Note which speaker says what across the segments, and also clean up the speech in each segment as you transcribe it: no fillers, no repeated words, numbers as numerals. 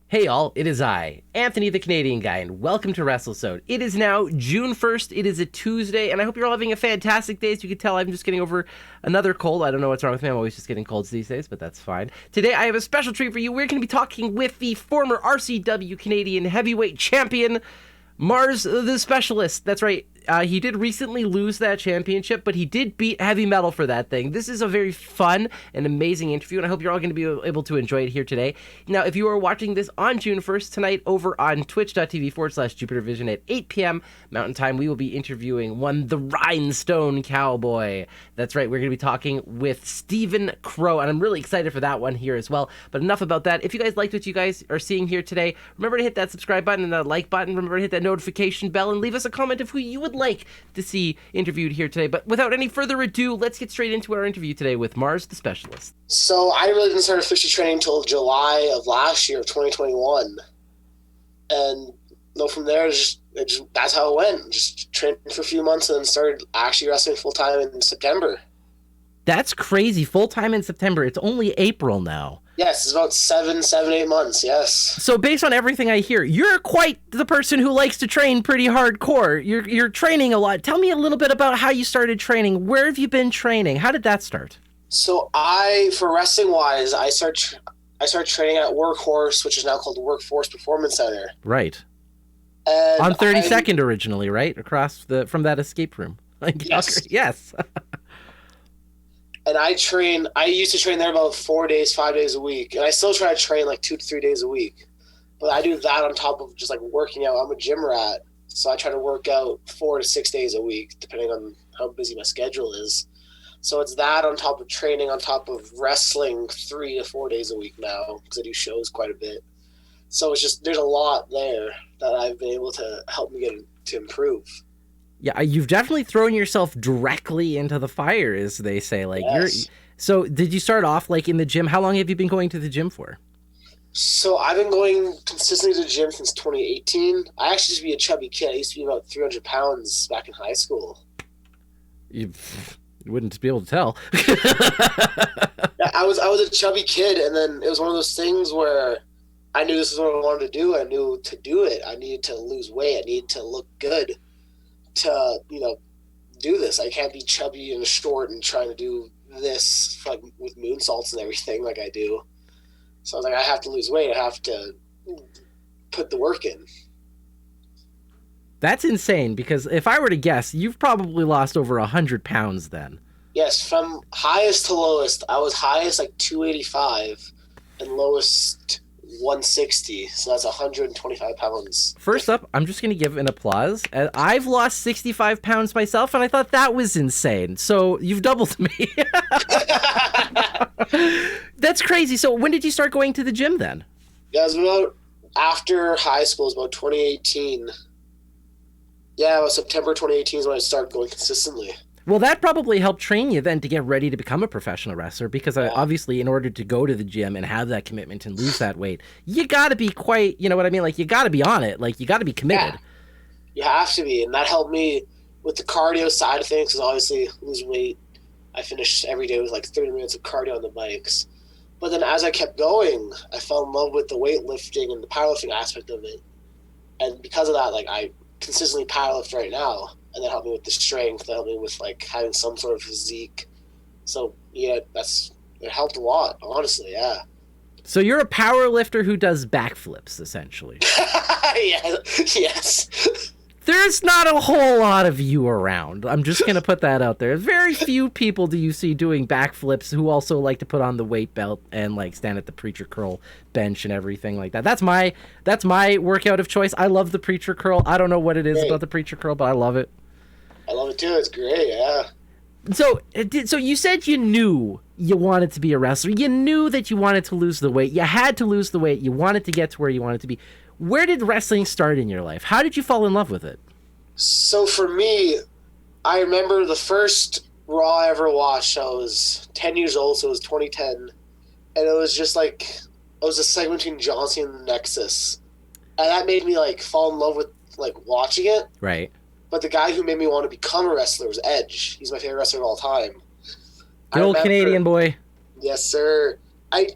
Speaker 1: Hey all, it is I, Anthony the Canadian Guy, and welcome to Wrestlesode. It is now June 1st, it is a Tuesday, and I hope you're all having a fantastic day. As you can tell, I'm just getting over another cold. I don't know what's wrong with me, I'm always just getting colds these days, but that's fine. Today I have a special treat for you. We're going to be talking with the former RCW Canadian Heavyweight Champion, Marz the Specialist. That's right. He did recently lose that championship, but he did beat Heavy Metal for that thing. This is a very fun and amazing interview, and I hope you're all going to be able to enjoy it here today. Now, if you are watching this on June 1st tonight over on twitch.tv/JupiterVision at 8 p.m. Mountain Time, we will be interviewing the Rhinestone Cowboy. That's right, we're going to be talking with Stephen Crow, and I'm really excited for that one here as well. But enough about that. If you guys liked what you guys are seeing here today, remember to hit that subscribe button and that like button. Remember to hit that notification bell and leave us a comment of who you would like to see interviewed here today. But without any further ado, let's get straight into our interview today with Marz the Specialist.
Speaker 2: So I really didn't start officially training until July of last year, of 2021. And from there, that's how it went. Just trained for a few months and then started actually wrestling full-time in September.
Speaker 1: That's crazy. Full-time in September. It's only April now.
Speaker 2: Yes, it's about 8 months, yes.
Speaker 1: So based on everything I hear, you're quite the person who likes to train pretty hardcore. You're training a lot. Tell me a little bit about how you started training. Where have you been training? How did that start?
Speaker 2: So for wrestling-wise, I started training at Workhorse, which is now called the Workforce Performance Center.
Speaker 1: Right.
Speaker 2: And
Speaker 1: on 32nd originally, right? Across from that escape room.
Speaker 2: Yes.
Speaker 1: Yes.
Speaker 2: And I used to train there about 5 days a week. And I still try to train like 2 to 3 days a week. But I do that on top of just like working out. I'm a gym rat. So I try to work out 4 to 6 days a week, depending on how busy my schedule is. So it's that on top of training, on top of wrestling 3 to 4 days a week now, because I do shows quite a bit. So it's just, there's a lot there that I've been able to help me get to improve.
Speaker 1: Yeah, you've definitely thrown yourself directly into the fire, as they say.
Speaker 2: Yes.
Speaker 1: So did you start off like in the gym? How long have you been going to the gym for?
Speaker 2: So I've been going consistently to the gym since 2018. I actually used to be a chubby kid. I used to be about 300 pounds back in high school.
Speaker 1: You wouldn't be able to tell.
Speaker 2: Yeah, I was a chubby kid, and then it was one of those things where I knew this is what I wanted to do. I knew to do it, I needed to lose weight. I needed to look good to, do this. I can't be chubby and short and trying to do this like with moonsaults and everything like I do. So I was like, I have to lose weight. I have to put the work in.
Speaker 1: That's insane, because if I were to guess, you've probably lost over 100 pounds then.
Speaker 2: Yes, from highest to lowest. I was highest like 285 and lowest 160, so that's 125 pounds.
Speaker 1: First up, I'm just going to give an applause. I've lost 65 pounds myself, and I thought that was insane. So you've doubled me. That's crazy. So when did you start going to the gym then?
Speaker 2: Yeah, it was about after high school. It was about 2018. Yeah, it was September 2018 is when I started going consistently.
Speaker 1: Well, that probably helped train you then to get ready to become a professional wrestler, because obviously in order to go to the gym and have that commitment and lose that weight, you got to be quite, you know what I mean? Like, you got to be on it. Like, you got to be committed.
Speaker 2: Yeah, you have to be. And that helped me with the cardio side of things, because obviously losing weight, I finished every day with like 30 minutes of cardio on the bikes. But then as I kept going, I fell in love with the weightlifting and the powerlifting aspect of it. And because of that, like, I consistently powerlift right now. And that helped me with the strength. That helped me with like having some sort of physique. So yeah, it helped a lot, honestly. Yeah.
Speaker 1: So you're a power lifter who does backflips, essentially.
Speaker 2: Yeah, yes.
Speaker 1: There's not a whole lot of you around. I'm just gonna put that out there. Very few people do you see doing backflips who also like to put on the weight belt and like stand at the preacher curl bench and everything like that. That's my workout of choice. I love the preacher curl. I don't know what it is about the preacher curl, but I love it.
Speaker 2: I love it too. It's great, yeah.
Speaker 1: So you said you knew you wanted to be a wrestler. You knew that you wanted to lose the weight. You had to lose the weight. You wanted to get to where you wanted to be. Where did wrestling start in your life? How did you fall in love with it? So
Speaker 2: for me, I remember the first Raw I ever watched. I was 10 years old, so it was 2010. And it was just like, it was a segment between John Cena and the Nexus. And that made me like fall in love with like watching it.
Speaker 1: Right.
Speaker 2: But the guy who made me want to become a wrestler was Edge. He's my favorite wrestler of all time.
Speaker 1: Good old Canadian boy.
Speaker 2: Yes, sir. I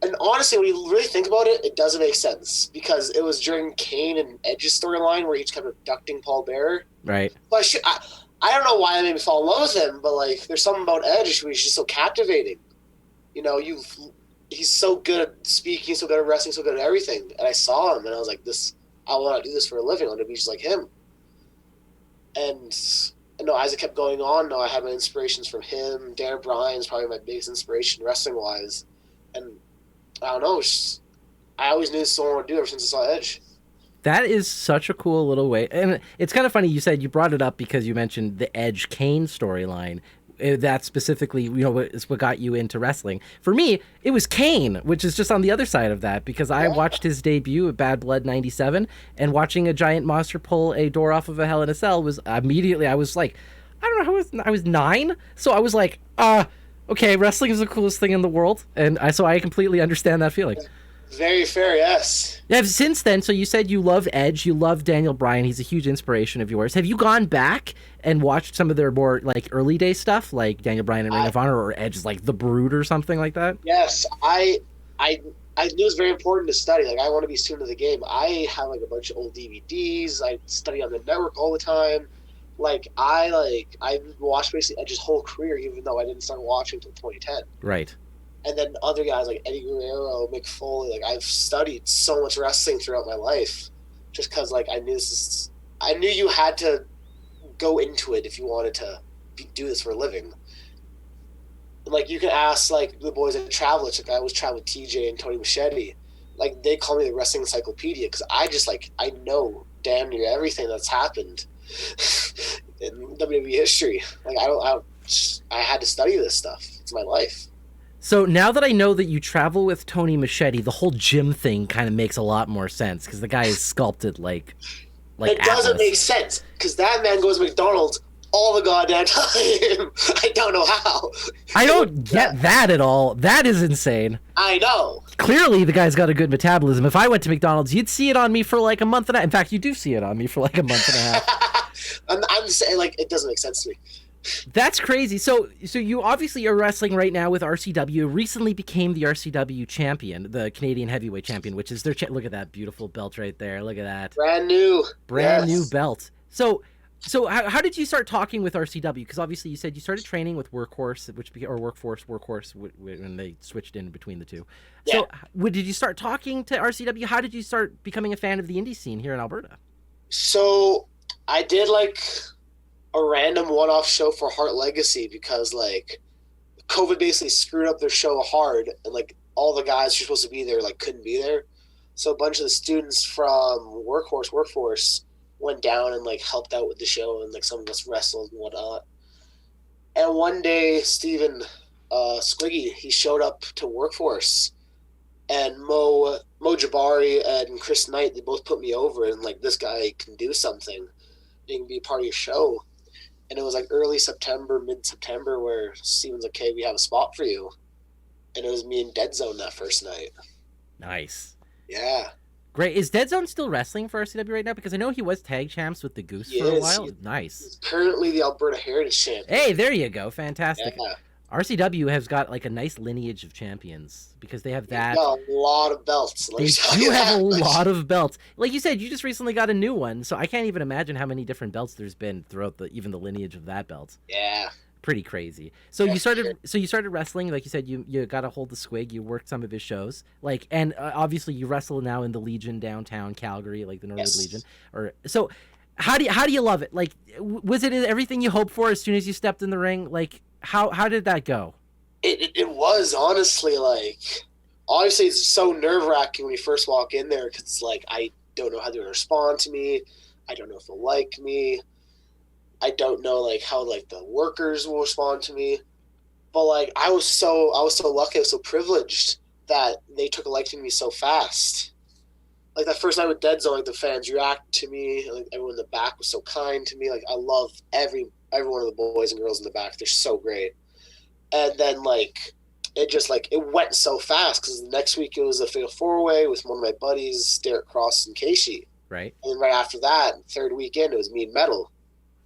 Speaker 2: And honestly, when you really think about it, it doesn't make sense because it was during Kane and Edge's storyline where each kept abducting Paul Bearer.
Speaker 1: Right.
Speaker 2: But I don't know why that made me fall in love with him, but like, there's something about Edge who is just so captivating. You know, he's so good at speaking, so good at wrestling, so good at everything. And I saw him, and I was like, I want to do this for a living. I want to be just like him. And as it kept going on, I had my inspirations from him. Dan Bryan's probably my biggest inspiration wrestling-wise. And I don't know, I always knew someone would do it ever since I saw Edge.
Speaker 1: That is such a cool little way. And it's kind of funny you said you brought it up because you mentioned the Edge Kane storyline. That specifically, is what got you into wrestling. For me, it was Kane, which is just on the other side of that, because I watched his debut at Bad Blood 97, and watching a giant monster pull a door off of a Hell in a Cell was immediately, I was like, I don't know, I was 9, so I was like, okay, wrestling is the coolest thing in the world, and so I completely understand that feeling.
Speaker 2: Very fair, yes.
Speaker 1: Yeah, since then, so you said you love Edge, you love Daniel Bryan, he's a huge inspiration of yours. Have you gone back and watched some of their more like early day stuff, like Daniel Bryan and Ring of Honor, or Edge like The Brood or something like that?
Speaker 2: Yes, I knew it was very important to study. Like, I want to be a student of the game. I have like a bunch of old DVDs. I study on the network all the time. I watched basically Edge's whole career, even though I didn't start watching until 2010.
Speaker 1: Right.
Speaker 2: And then other guys like Eddie Guerrero, Mick Foley, like, I've studied so much wrestling throughout my life, just because like I knew you had to go into it if you wanted to do this for a living. And like, you can ask like the boys at Travel. Like, I always travel with TJ and Tony Machete. Like, they call me the wrestling encyclopedia because I know damn near everything that's happened in WWE history. Like, I had to study this stuff. It's my life.
Speaker 1: So now that I know that you travel with Tony Machete, the whole gym thing kind of makes a lot more sense because the guy is sculpted like
Speaker 2: it doesn't make sense because that man goes to McDonald's all the goddamn time. I don't know how.
Speaker 1: I don't get that at all. That is insane.
Speaker 2: I know.
Speaker 1: Clearly, the guy's got a good metabolism. If I went to McDonald's, you'd see it on me for like a month and a half. In fact, you do see it on me for like a month and a half.
Speaker 2: I'm saying, like, it doesn't make sense to me.
Speaker 1: That's crazy. So you obviously are wrestling right now with RCW. Recently became the RCW champion, the Canadian Heavyweight Champion, which is their look at that beautiful belt right there. Look at that.
Speaker 2: Brand new
Speaker 1: belt. So how did you start talking with RCW? Because obviously you said you started training with Workhorse, Workhorse when they switched in between the two.
Speaker 2: Yeah.
Speaker 1: So did you start talking to RCW? How did you start becoming a fan of the indie scene here in Alberta?
Speaker 2: So I did like a random one-off show for Heart Legacy because like COVID basically screwed up their show hard, and like all the guys who were supposed to be there like couldn't be there. So a bunch of the students from Workforce went down and like helped out with the show, and like some of us wrestled and whatnot. And one day, Steven Squiggy, he showed up to Workforce, and Mo Jabari and Chris Knight, they both put me over, and like, this guy can do something. He can be a part of your show. And it was like early September, mid-September, where Steven's like, "Okay, we have a spot for you." And it was me and Dead Zone that first night.
Speaker 1: Nice.
Speaker 2: Yeah.
Speaker 1: Great. Is Dead Zone still wrestling for RCW right now? Because I know he was tag champs with the Goose for a while. Nice.
Speaker 2: He's currently the Alberta Heritage Champion.
Speaker 1: Hey, there you go. Fantastic.
Speaker 2: Yeah.
Speaker 1: RCW has got like a nice lineage of champions because they have that.
Speaker 2: Got a lot of belts.
Speaker 1: They do have a lot of belts. Like you said, you just recently got a new one, so I can't even imagine how many different belts there's been throughout even the lineage of that belt.
Speaker 2: Yeah.
Speaker 1: Pretty crazy. So you started wrestling, like you said, you got a hold of Squig, you worked some of his shows, like, and obviously you wrestle now in the Legion downtown Calgary, like the Northern Legion. So how do you love it? Like, was it everything you hoped for as soon as you stepped in the ring? Like, how did that go?
Speaker 2: It was honestly, like, obviously it's so nerve-wracking when you first walk in there because it's like, I don't know how they're going to respond to me. I don't know if they'll like me. I don't know like how like the workers will respond to me. But like, I was so lucky, I was so privileged that they took a liking to me so fast. Like that first night with Dead Zone, like the fans reacted to me, like everyone in the back was so kind to me. Like, I love every one of the boys and girls in the back. They're so great. And then like it just like it went so fast because the next week it was a fatal 4-way with one of my buddies, Derek Cross and Keishi.
Speaker 1: Right.
Speaker 2: And right after that, third weekend, it was me and Metal.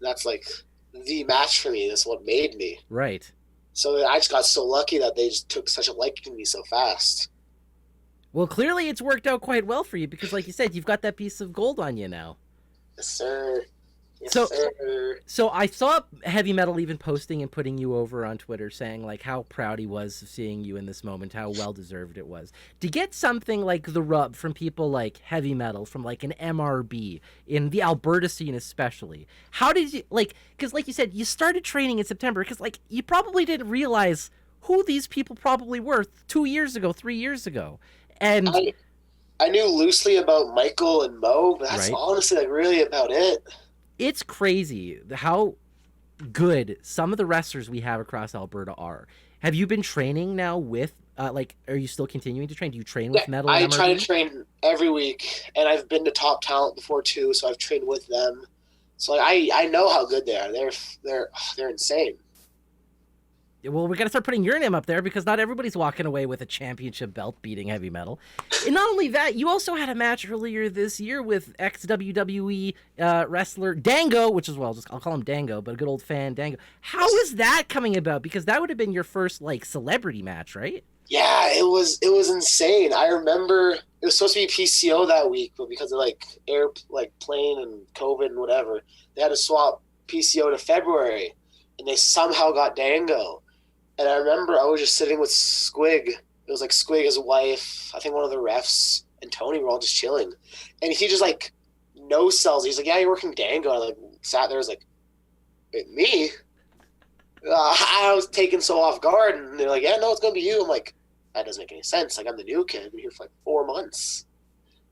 Speaker 2: And that's like the match for me. That's what made me.
Speaker 1: Right.
Speaker 2: So I just got so lucky that they just took such a liking to me so fast.
Speaker 1: Well, clearly it's worked out quite well for you because, like you said, you've got that piece of gold on you now.
Speaker 2: Yes, sir. Yes,
Speaker 1: So,
Speaker 2: sir.
Speaker 1: so I saw Heavy Metal even posting and putting you over on Twitter, saying like how proud he was of seeing you in this moment, how well deserved it was. To get something like the rub from people like Heavy Metal, from like an MRB in the Alberta scene especially, how did you like? Because like you said, you started training in September because like you probably didn't realize who these people probably were 2 years ago, 3 years ago, and
Speaker 2: I knew loosely about Michael and Mo, but that's
Speaker 1: right?
Speaker 2: honestly like really about it.
Speaker 1: It's crazy how good some of the wrestlers we have across Alberta are. Have you been training now with like are you still continuing to train? Do you train with Metal?
Speaker 2: I
Speaker 1: and
Speaker 2: try
Speaker 1: MRB?
Speaker 2: to train every week, and I've been to Top Talent before too, so I've trained with them. So like, I know how good they are. They're insane.
Speaker 1: Well, we got to start putting your name up there because not everybody's walking away with a championship belt beating Heavy Metal. And not only that, you also had a match earlier this year with ex-WWE wrestler Dango, which is, well, I'll call him Dango, but a good old fan Dango. How is that coming about? Because that would have been your first, like, celebrity match, right?
Speaker 2: Yeah, it was insane. I remember it was supposed to be PCO that week, but because of plane and COVID and whatever, they had to swap PCO to February, and they somehow got Dango. And I remember I was just sitting with Squig. It was like Squig, his wife, I think one of the refs, and Tony were all just chilling. And he just like no sells. He's like, "Yeah, you're working Dango." And I like sat there, I was like, "Wait, me?" I was taken so off guard, and they're like, "Yeah, no, it's gonna be you." I'm like, that doesn't make any sense. Like, I'm the new kid. I've been here for like 4 months.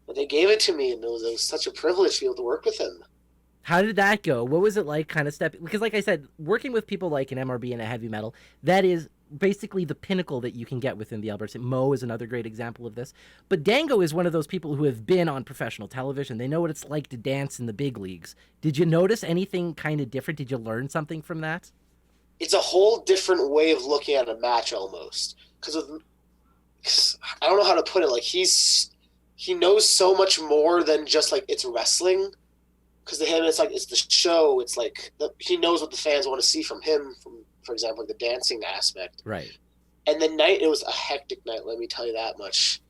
Speaker 2: But they gave it to me, and it was such a privilege to be able to work with him.
Speaker 1: How did that go? What was it like kind of stepping? Because like I said, working with people like an MRB and a Heavy Metal, that is basically the pinnacle that you can get within the Alberta. Mo is another great example of this. But Dango is one of those people who have been on professional television. They know what it's like to dance in the big leagues. Did you notice anything kind of different? Did you learn something from that?
Speaker 2: It's a whole different way of looking at a match almost. Because I don't know how to put it. Like, he knows so much more than just like it's wrestling. Because to him, it's like it's the show. It's like he knows what the fans want to see from him. From, for example, like the dancing aspect.
Speaker 1: Right.
Speaker 2: And the night, it was a hectic night. Let me tell you that much.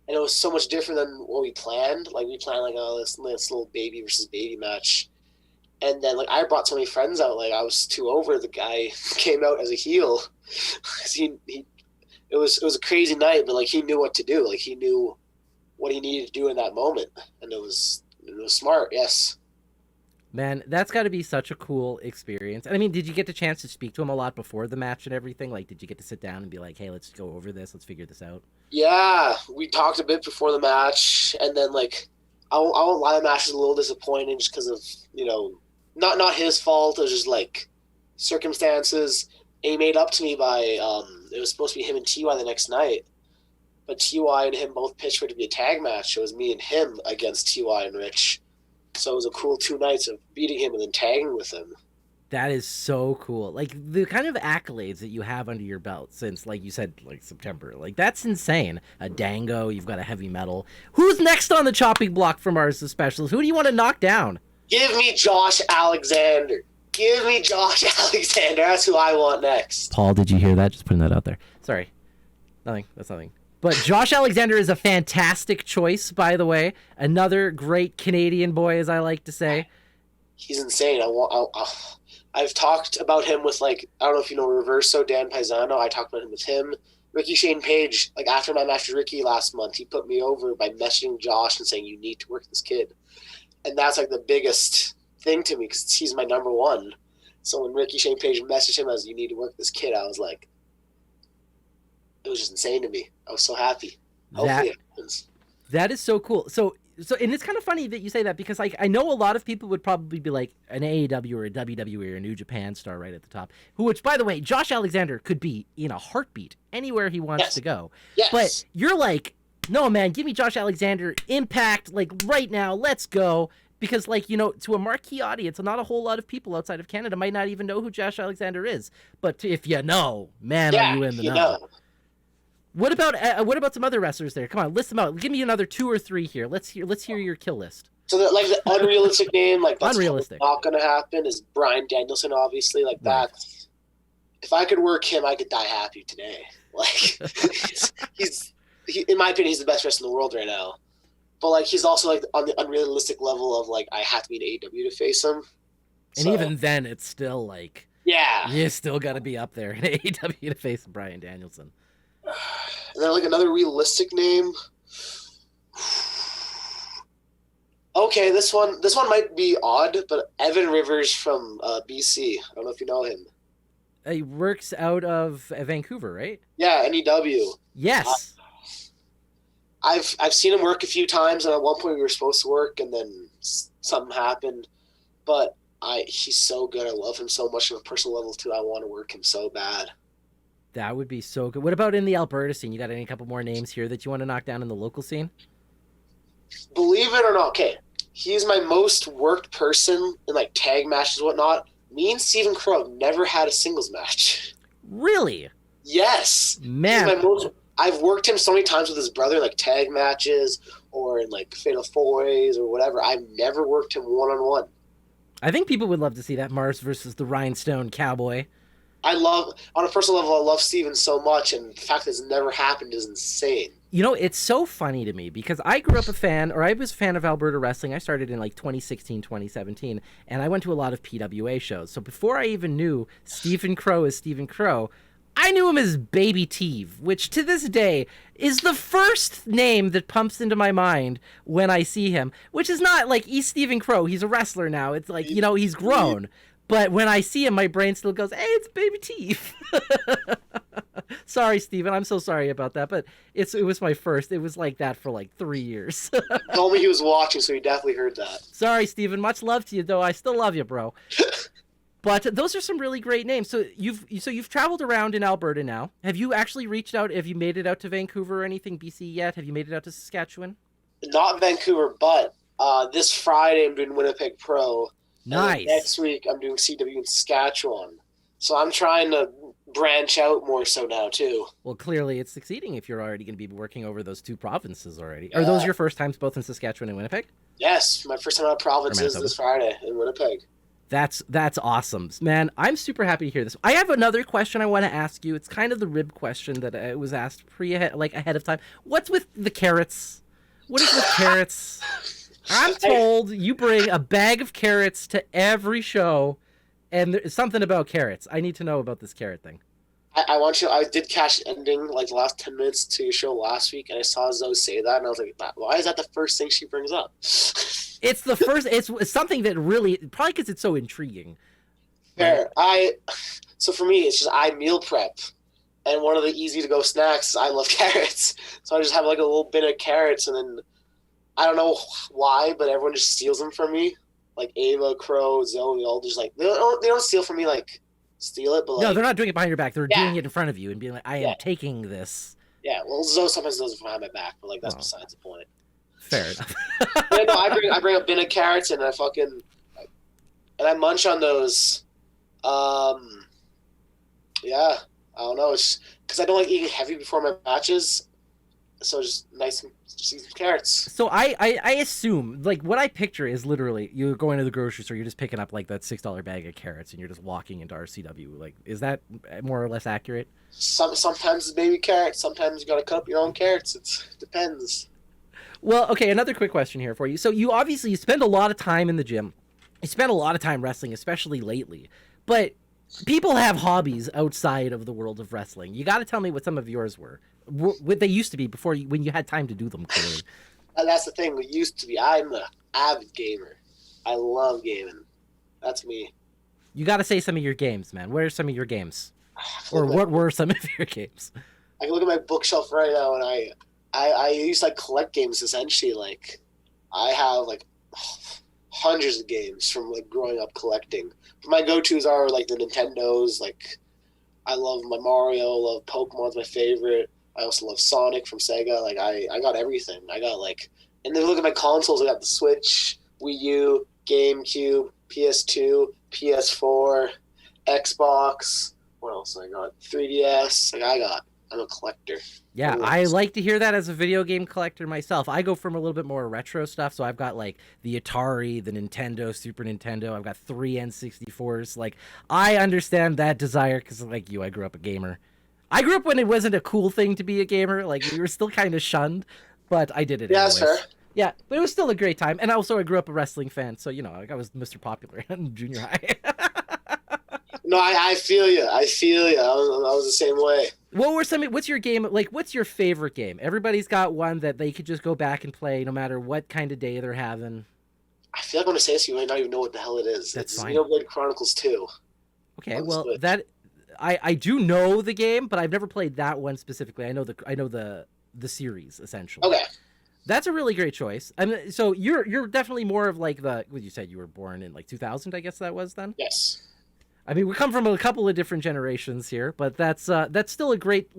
Speaker 2: And it was so much different than what we planned. Like we planned like this little baby versus baby match. And then like I brought so many friends out. Like I was too over. The guy came out as a heel. It was a crazy night, but like he knew what to do. Like he knew what he needed to do in that moment, and it was smart. Yes.
Speaker 1: Man, that's got to be such a cool experience. And I mean, did you get the chance to speak to him a lot before the match and everything? Like, did you get to sit down and be like, "Hey, let's go over this. Let's figure this out"?
Speaker 2: Yeah, we talked a bit before the match, and then like I won't lie, the match was a little disappointing just because of not his fault. It was just like circumstances. And he made up to me by it was supposed to be him and TY the next night, but TY and him both pitched for it to be a tag match. It was me and him against TY and Rich. So it was a cool 2 nights of beating him and then tagging with him.
Speaker 1: That is so cool. Like the kind of accolades that you have under your belt since, like you said, like September. Like that's insane. A Dango, you've got a Heavy Metal. Who's next on the chopping block from Marz the Specialist? Who do you want to knock down?
Speaker 2: Give me Josh Alexander. Give me Josh Alexander. That's who I want next.
Speaker 1: Paul, did you hear that? Just putting that out there. Sorry. Nothing. That's nothing. But Josh Alexander is a fantastic choice, by the way. Another great Canadian boy, as I like to say.
Speaker 2: He's insane. I've talked about him with, like, I don't know if you know Reverso, Dan Paisano. I talked about him with him. Ricky Shane Page, like, after my match with Ricky last month, he put me over by messaging Josh and saying, "You need to work this kid." And that's, like, the biggest thing to me because he's my number one. So when Ricky Shane Page messaged him as, "You need to work this kid," I was like, it was just insane to me. I was so happy. Hopefully it happens.
Speaker 1: That is so cool. So, and it's kind of funny that you say that because I know a lot of people would probably be like an AEW or a WWE or a New Japan star right at the top, which, by the way, Josh Alexander could be in a heartbeat anywhere he wants to go.
Speaker 2: Yes.
Speaker 1: But you're like, no, man, give me Josh Alexander, Impact, like right now, let's go. Because, like, to a marquee audience, not a whole lot of people outside of Canada might not even know who Josh Alexander is. But if you know, man, are you in the know. What about some other wrestlers there? Come on, list them out. Give me another 2 or 3 here. Let's hear your kill list.
Speaker 2: So the unrealistic name, like that's
Speaker 1: unrealistic,
Speaker 2: not going to happen, is Bryan Danielson. Obviously, like that. If I could work him, I could die happy today. Like he's in my opinion, he's the best wrestler in the world right now. But like, he's also like on the unrealistic level of like, I have to be in AEW to face him.
Speaker 1: And even then, it's still like,
Speaker 2: yeah,
Speaker 1: you still got to be up there in AEW to face Bryan Danielson.
Speaker 2: And then like another realistic name. Okay, this one might be odd, but Evan Rivers from BC. I don't know if you know him.
Speaker 1: He works out of Vancouver, right?
Speaker 2: Yeah, NEW.
Speaker 1: Yes.
Speaker 2: I've seen him work a few times, and at one point we were supposed to work, and then something happened. But he's so good. I love him so much on a personal level too. I want to work him so bad.
Speaker 1: That would be so good. What about in the Alberta scene? You got any couple more names here that you want to knock down in the local scene?
Speaker 2: Believe it or not, okay, he's my most worked person in like tag matches and whatnot. Me and Stephen Crow have never had a singles match.
Speaker 1: Really?
Speaker 2: Yes.
Speaker 1: Man.
Speaker 2: I've worked him so many times with his brother in like tag matches or in like Fatal 4Ways or whatever. I've never worked him one-on-one.
Speaker 1: I think people would love to see that Marz versus the Rhinestone Cowboy.
Speaker 2: On a personal level, I love Steven so much, and the fact that it's never happened is insane.
Speaker 1: You know, it's so funny to me because I grew up I was a fan of Alberta wrestling. I started in like 2016, 2017, and I went to a lot of PWA shows. So before I even knew Stephen Crow as Stephen Crow, I knew him as Baby Teeve, which to this day is the first name that pumps into my mind when I see him, which is not like he's Stephen Crow. He's a wrestler now. It's like, you know, he's grown. But when I see him, my brain still goes, hey, it's Baby Teeve. Sorry, Steven. I'm so sorry about that. But it was my first. It was like that for like 3 years.
Speaker 2: Told me he was watching, so he definitely heard that.
Speaker 1: Sorry, Steven. Much love to you, though. I still love you, bro. But those are some really great names. So you've traveled around in Alberta now. Have you actually reached out? Have you made it out to Vancouver or anything, BC yet? Have you made it out to Saskatchewan?
Speaker 2: Not Vancouver, but this Friday I'm doing Winnipeg Pro.
Speaker 1: Nice.
Speaker 2: Next week I'm doing CW in Saskatchewan. So I'm trying to branch out more so now too.
Speaker 1: Well, clearly it's succeeding if you're already going to be working over those two provinces already. Are those your first times both in Saskatchewan and Winnipeg?
Speaker 2: Yes, my first time out of provinces this Friday in Winnipeg.
Speaker 1: That's awesome. Man, I'm super happy to hear this. I have another question I want to ask you. It's kind of the rib question that was asked ahead of time. What's with the carrots? What is with carrots? I'm told you bring a bag of carrots to every show, and there's something about carrots. I need to know about this carrot thing.
Speaker 2: I did catch ending like the last 10 minutes to your show last week, and I saw Zoe say that, and I was like, why is that the first thing she brings up?
Speaker 1: It's the first. It's something that really, probably because it's so intriguing.
Speaker 2: Fair. So for me, it's just I meal prep, and one of the easy to go snacks is I love carrots. So I just have like a little bin of carrots, and then I don't know why, but everyone just steals them from me. Like Ava, Crow, Zoe, all just like they don't steal from me like steal it, but like,
Speaker 1: no, they're not doing it behind your back. They're doing it in front of you and being like, I am taking this.
Speaker 2: Yeah, well, Zoe sometimes does it behind my back, but like that's besides the point.
Speaker 1: Fair enough.
Speaker 2: Yeah, no, I bring a bin of carrots and I munch on those. Yeah, I don't know. It's because I don't like eating heavy before my matches, so just nice and just eat some carrots.
Speaker 1: So I assume, like, what I picture is literally you're going to the grocery store, you're just picking up like that $6 bag of carrots, and you're just walking into RCW. Like, is that more or less accurate?
Speaker 2: Sometimes it's baby carrots. Sometimes you gotta cut up your own carrots. It depends.
Speaker 1: Well, okay, another quick question here for you. So you spend a lot of time in the gym. You spend a lot of time wrestling, especially lately. But people have hobbies outside of the world of wrestling. You got to tell me what some of yours were. What they used to be before when you had time to do them, clearly.
Speaker 2: That's the thing. We used to be. I'm an avid gamer. I love gaming. That's me.
Speaker 1: You got to say some of your games, man. What are some of your games? Or what were some of your games?
Speaker 2: I can look at my bookshelf right now, and I used to like collect games essentially. Like I have like hundreds of games from like growing up collecting. My go-tos are like the Nintendos. Like I love my Mario. Love Pokemon's my favorite. I also love Sonic from Sega. Like I got everything. I got like, and then look at my consoles. I got the Switch, Wii U, GameCube, PS2, PS4, Xbox. What else I got? 3DS. Like I'm a collector.
Speaker 1: Yeah, I like to hear that as a video game collector myself. I go from a little bit more retro stuff, so I've got like the Atari, the Nintendo, Super Nintendo. I've got 3 N64s. Like, I understand that desire because, like you, I grew up a gamer. I grew up when it wasn't a cool thing to be a gamer. Like, we were still kind of shunned, but I did it
Speaker 2: Yeah,
Speaker 1: anyways.
Speaker 2: that's fair.
Speaker 1: Yeah, but it was still a great time. And also, I grew up a wrestling fan, so, like, I was Mr. Popular in junior high.
Speaker 2: No, I feel you. I feel you. I was the same way.
Speaker 1: What's your game, like, what's your favorite game? Everybody's got one that they could just go back and play no matter what kind of day they're having.
Speaker 2: I feel like when I say this, you might not even know what the hell it is.
Speaker 1: That's
Speaker 2: it's
Speaker 1: fine.
Speaker 2: Xenoblade Chronicles 2.
Speaker 1: Okay, well, I do know the game, but I've never played that one specifically. I know the series, essentially.
Speaker 2: Okay.
Speaker 1: That's a really great choice. I mean, so you're definitely more of like what you said, you were born in like 2000, I guess that was then?
Speaker 2: Yes.
Speaker 1: I mean, we come from a couple of different generations here, but that's still a great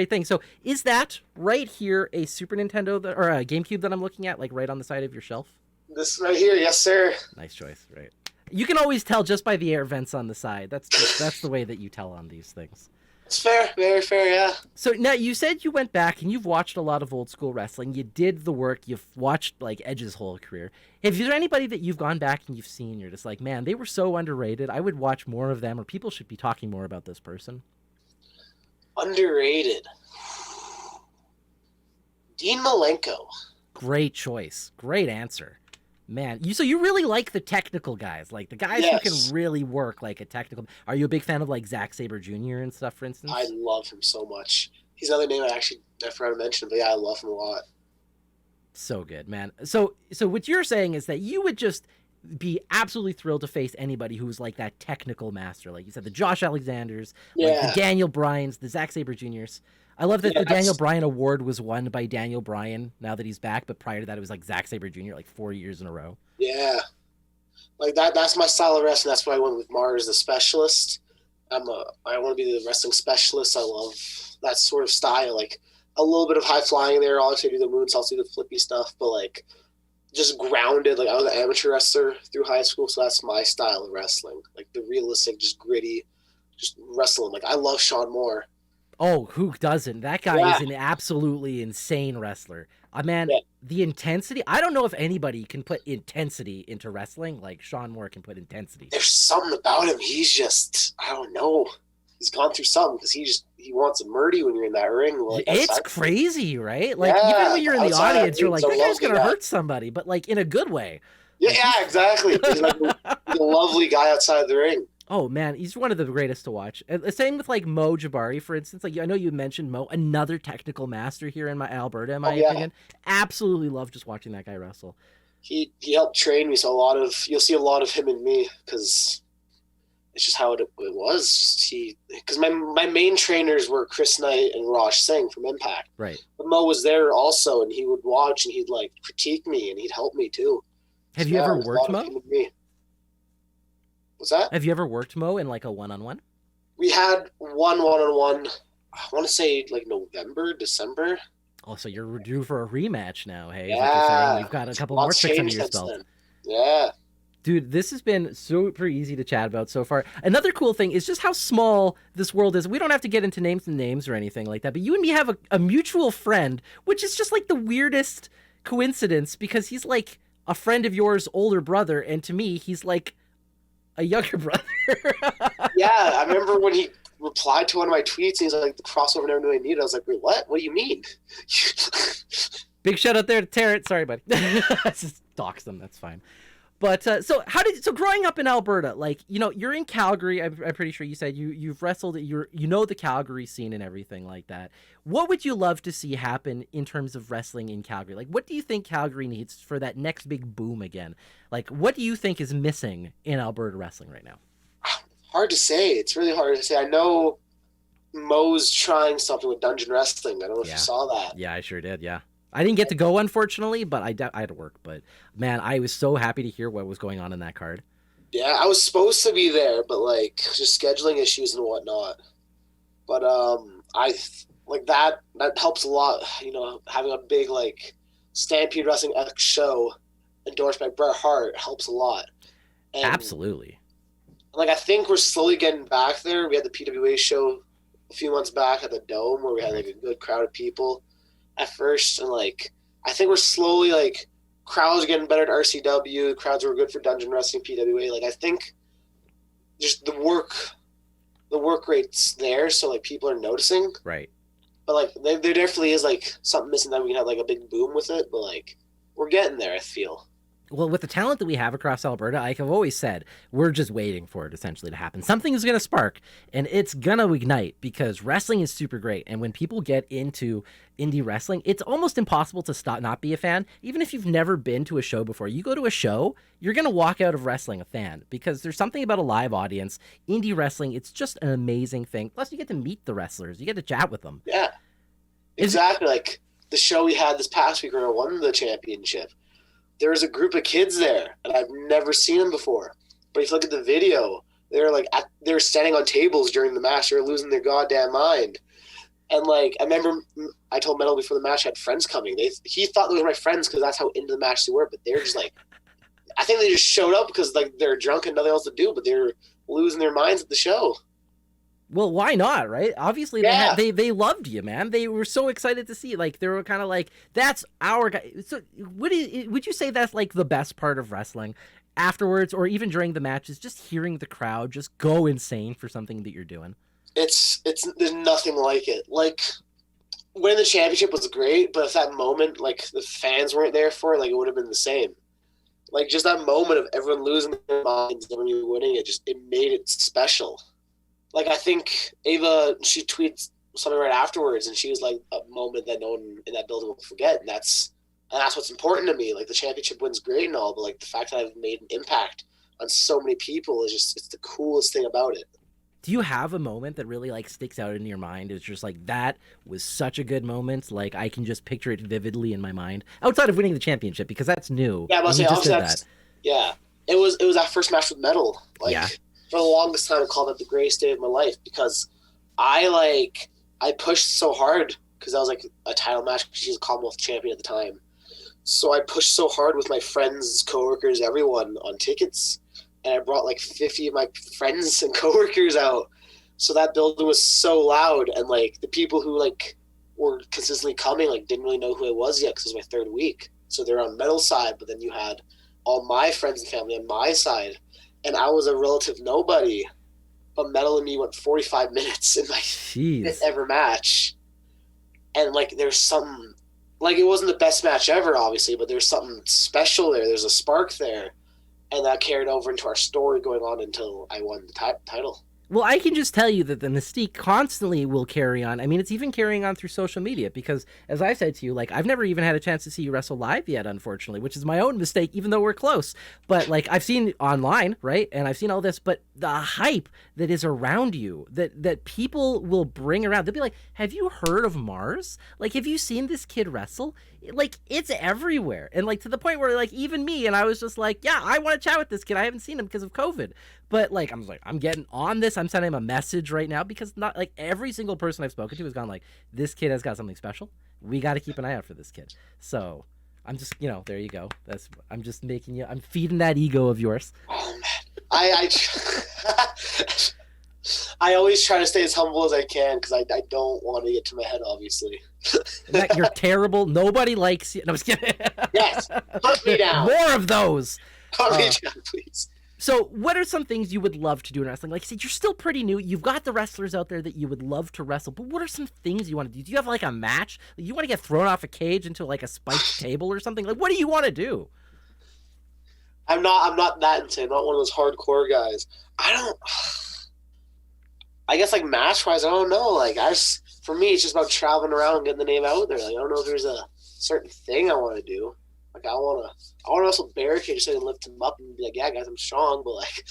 Speaker 1: thing. So, is that right here a Super Nintendo or a GameCube that I'm looking at, like right on the side of your shelf?
Speaker 2: This right here, yes, sir.
Speaker 1: Nice choice, right? You can always tell just by the air vents on the side. That's the way that you tell on these things.
Speaker 2: It's fair, very fair, yeah.
Speaker 1: So now you said you went back and you've watched a lot of old school wrestling. You did the work. You've watched like Edge's whole career. Is there anybody that you've gone back and you've seen? You're just like, man, they were so underrated. I would watch more of them, or people should be talking more about this person.
Speaker 2: Underrated. Dean Malenko.
Speaker 1: Great choice. Great answer. Man, so you really like the technical guys, like the guys who can really work like a technical. Are you a big fan of like Zack Sabre Jr. and stuff, for instance?
Speaker 2: I love him so much. He's another name I forgot to mention, but yeah, I love him a lot.
Speaker 1: So good, man. So what you're saying is that you would just be absolutely thrilled to face anybody who's like that technical master, like you said, the Josh Alexanders, like the Daniel Bryans, the Zack Sabre Jr.'s. I love that the Daniel Bryan award was won by Daniel Bryan now that he's back, but prior to that it was like Zack Sabre Jr. like 4 years in a row.
Speaker 2: Yeah. Like that's my style of wrestling. That's why I went with Marz the Specialist. I want to be the wrestling specialist. I love that sort of style. Like a little bit of high flying there. Obviously I do the moonsaults, do the flippy stuff, but like just grounded. Like I was an amateur wrestler through high school, so that's my style of wrestling. Like the realistic, just gritty, just wrestling. Like I love Sean Moore.
Speaker 1: Oh, who doesn't? That guy is an absolutely insane wrestler. Man, the intensity. I don't know if anybody can put intensity into wrestling like Sean Moore can put intensity.
Speaker 2: There's something about him. He's just, I don't know. He's gone through something because he wants to murder you when you're in that ring. Like,
Speaker 1: it's crazy, right? Like even when you're in the audience, you're like, that guy's gonna hurt somebody, but like in a good way.
Speaker 2: Yeah, exactly. He's like a lovely guy outside the ring.
Speaker 1: Oh man, he's one of the greatest to watch. Same with like Mo Jabari, for instance. Like I know you mentioned Mo, another technical master here in my Alberta, in my opinion. Absolutely love just watching that guy wrestle.
Speaker 2: He helped train me, so you'll see a lot of him in me because it's just how it was. Because my main trainers were Chris Knight and Raj Singh from Impact.
Speaker 1: Right.
Speaker 2: But Mo was there also, and he would watch and he'd like critique me and he'd help me too.
Speaker 1: Have you ever worked Mo?
Speaker 2: What's that?
Speaker 1: Have you ever worked Mo in like a one-on-one?
Speaker 2: We had one-on-one, I want to say like November, December.
Speaker 1: Oh, so you're due for a rematch now, hey?
Speaker 2: Yeah.
Speaker 1: You've got a couple more tricks under your belt.
Speaker 2: Yeah.
Speaker 1: Dude, this has been super easy to chat about so far. Another cool thing is just how small this world is. We don't have to get into names or anything like that, but you and me have a mutual friend, which is just like the weirdest coincidence because he's like a friend of yours older brother, and to me, he's like a younger brother.
Speaker 2: Yeah, I remember when he replied to one of my tweets, and he's like, the crossover never knew I needed. I was like, wait, what? What do you mean?
Speaker 1: Big shout out there to Terrence. Sorry, buddy. Just dox them. That's fine. But so growing up in Alberta, like, you're in Calgary. I'm pretty sure you said you've wrestled. You know the Calgary scene and everything like that. What would you love to see happen in terms of wrestling in Calgary? Like, what do you think Calgary needs for that next big boom again? Like, what do you think is missing in Alberta wrestling right now?
Speaker 2: Hard to say. It's really hard to say. I know Mo's trying something with Dungeon Wrestling. I don't know if you saw that.
Speaker 1: Yeah, I sure did. Yeah. I didn't get to go, unfortunately, but I had to work. But, man, I was so happy to hear what was going on in that card.
Speaker 2: Yeah, I was supposed to be there, but, like, just scheduling issues and whatnot. But I like that helps a lot, having a big, like, Stampede Wrestling X show endorsed by Bret Hart helps a lot. And,
Speaker 1: absolutely.
Speaker 2: Like, I think we're slowly getting back there. We had the PWA show a few months back at the Dome where we had, like, a good crowd of people at first, and like I think we're slowly like crowds are getting better at RCW. Crowds were good for Dungeon Wrestling, PWA. Like I think just the work the work rate's there, so like people are noticing.
Speaker 1: Right.
Speaker 2: But like there definitely is like something missing that we can have like a big boom with it. But like we're getting there, I feel.
Speaker 1: Well, with the talent that we have across Alberta, like I've always said, we're just waiting for it essentially to happen. Something is going to spark, and it's going to ignite, because wrestling is super great. And when people get into indie wrestling, it's almost impossible to not be a fan. Even if you've never been to a show before, you go to a show, you're going to walk out of wrestling a fan, because there's something about a live audience. Indie wrestling, it's just an amazing thing. Plus, you get to meet the wrestlers. You get to chat with them.
Speaker 2: Yeah, exactly. Like the show we had this past week where I won the championship. There was a group of kids there, and I've never seen them before. But if you look at the video, they're like they're standing on tables during the match. They're losing their goddamn mind. And like I remember, I told Metal before the match I had friends coming. He thought they were my friends because that's how into the match they were. But they're just like, I think they just showed up because like they're drunk and nothing else to do. But they're losing their minds at the show.
Speaker 1: Well, why not, right? Obviously,
Speaker 2: Yeah.
Speaker 1: they loved you, man. They were so excited to see. Like, they were kind of like, that's our guy. So, would you say that's like the best part of wrestling? Afterwards, or even during the matches, just hearing the crowd just go insane for something that you're doing.
Speaker 2: It's there's nothing like it. Like winning the championship was great, but if that moment like the fans weren't there for it, like it would have been the same. Like just that moment of everyone losing their minds and when you were winning it made it special. Like I think Ava, she tweeted something right afterwards, and she was like a moment that no one in that building will forget, and that's what's important to me. Like the championship win's great and all, but like the fact that I've made an impact on so many people is just, it's the coolest thing about it.
Speaker 1: Do you have a moment that really like sticks out in your mind? It's just like, that was such a good moment. Like I can just picture it vividly in my mind outside of winning the championship, because that's new.
Speaker 2: Yeah, but yeah, it was that first match with Metal. Like, yeah. For the longest time, I called it the greatest day of my life, because I pushed so hard, because that was like a title match. She's a Commonwealth champion at the time. So I pushed so hard with my friends, coworkers, everyone on tickets. And I brought like 50 of my friends and coworkers out. So that building was so loud. And like the people who like were consistently coming, like didn't really know who I was yet, because it was my third week. So they're on Metal side, but then you had all my friends and family on my side. And I was a relative nobody, but Metal and me went 45 minutes in my fifth ever match. And like, there's something, like it wasn't the best match ever, obviously, but there's something special there. There's a spark there. And that carried over into our story going on until I won the title.
Speaker 1: Well, I can just tell you that the mystique constantly will carry on. I mean, it's even carrying on through social media, because as I said to you, like, I've never even had a chance to see you wrestle live yet, unfortunately, which is my own mistake, even though we're close. But like, I've seen online, right? And I've seen all this, but the hype that is around you, that people will bring around, they'll be like, have you heard of Marz? Like, have you seen this kid wrestle? Like, it's everywhere. And like, to the point where like, even me, and I was just like, yeah, I want to chat with this kid. I haven't seen him because of COVID. But like, I'm getting on this. I'm sending him a message right now, because not like every single person I've spoken to has gone like, this kid has got something special. We got to keep an eye out for this kid. So I'm just, there you go. I'm just I'm feeding that ego of yours.
Speaker 2: Oh man, I always try to stay as humble as I can, because I don't want to get to my head, obviously.
Speaker 1: You're terrible. Nobody likes you. No, I'm just kidding.
Speaker 2: Yes, hunt me down.
Speaker 1: More of those.
Speaker 2: Hunt me down, please.
Speaker 1: So what are some things you would love to do in wrestling? Like I said, you're still pretty new. You've got the wrestlers out there that you would love to wrestle, but what are some things you want to do? Do you have like a match? Like, you want to get thrown off a cage into like a spiked table or something? Like, what do you want to do?
Speaker 2: I'm not that insane. I'm not one of those hardcore guys. I guess like match wise, I don't know. Like for me, it's just about traveling around and getting the name out there. Like I don't know if there's a certain thing I want to do. Like I want to wrestle Barricade just so I can lift him up and be like, yeah, guys, I'm strong. But like,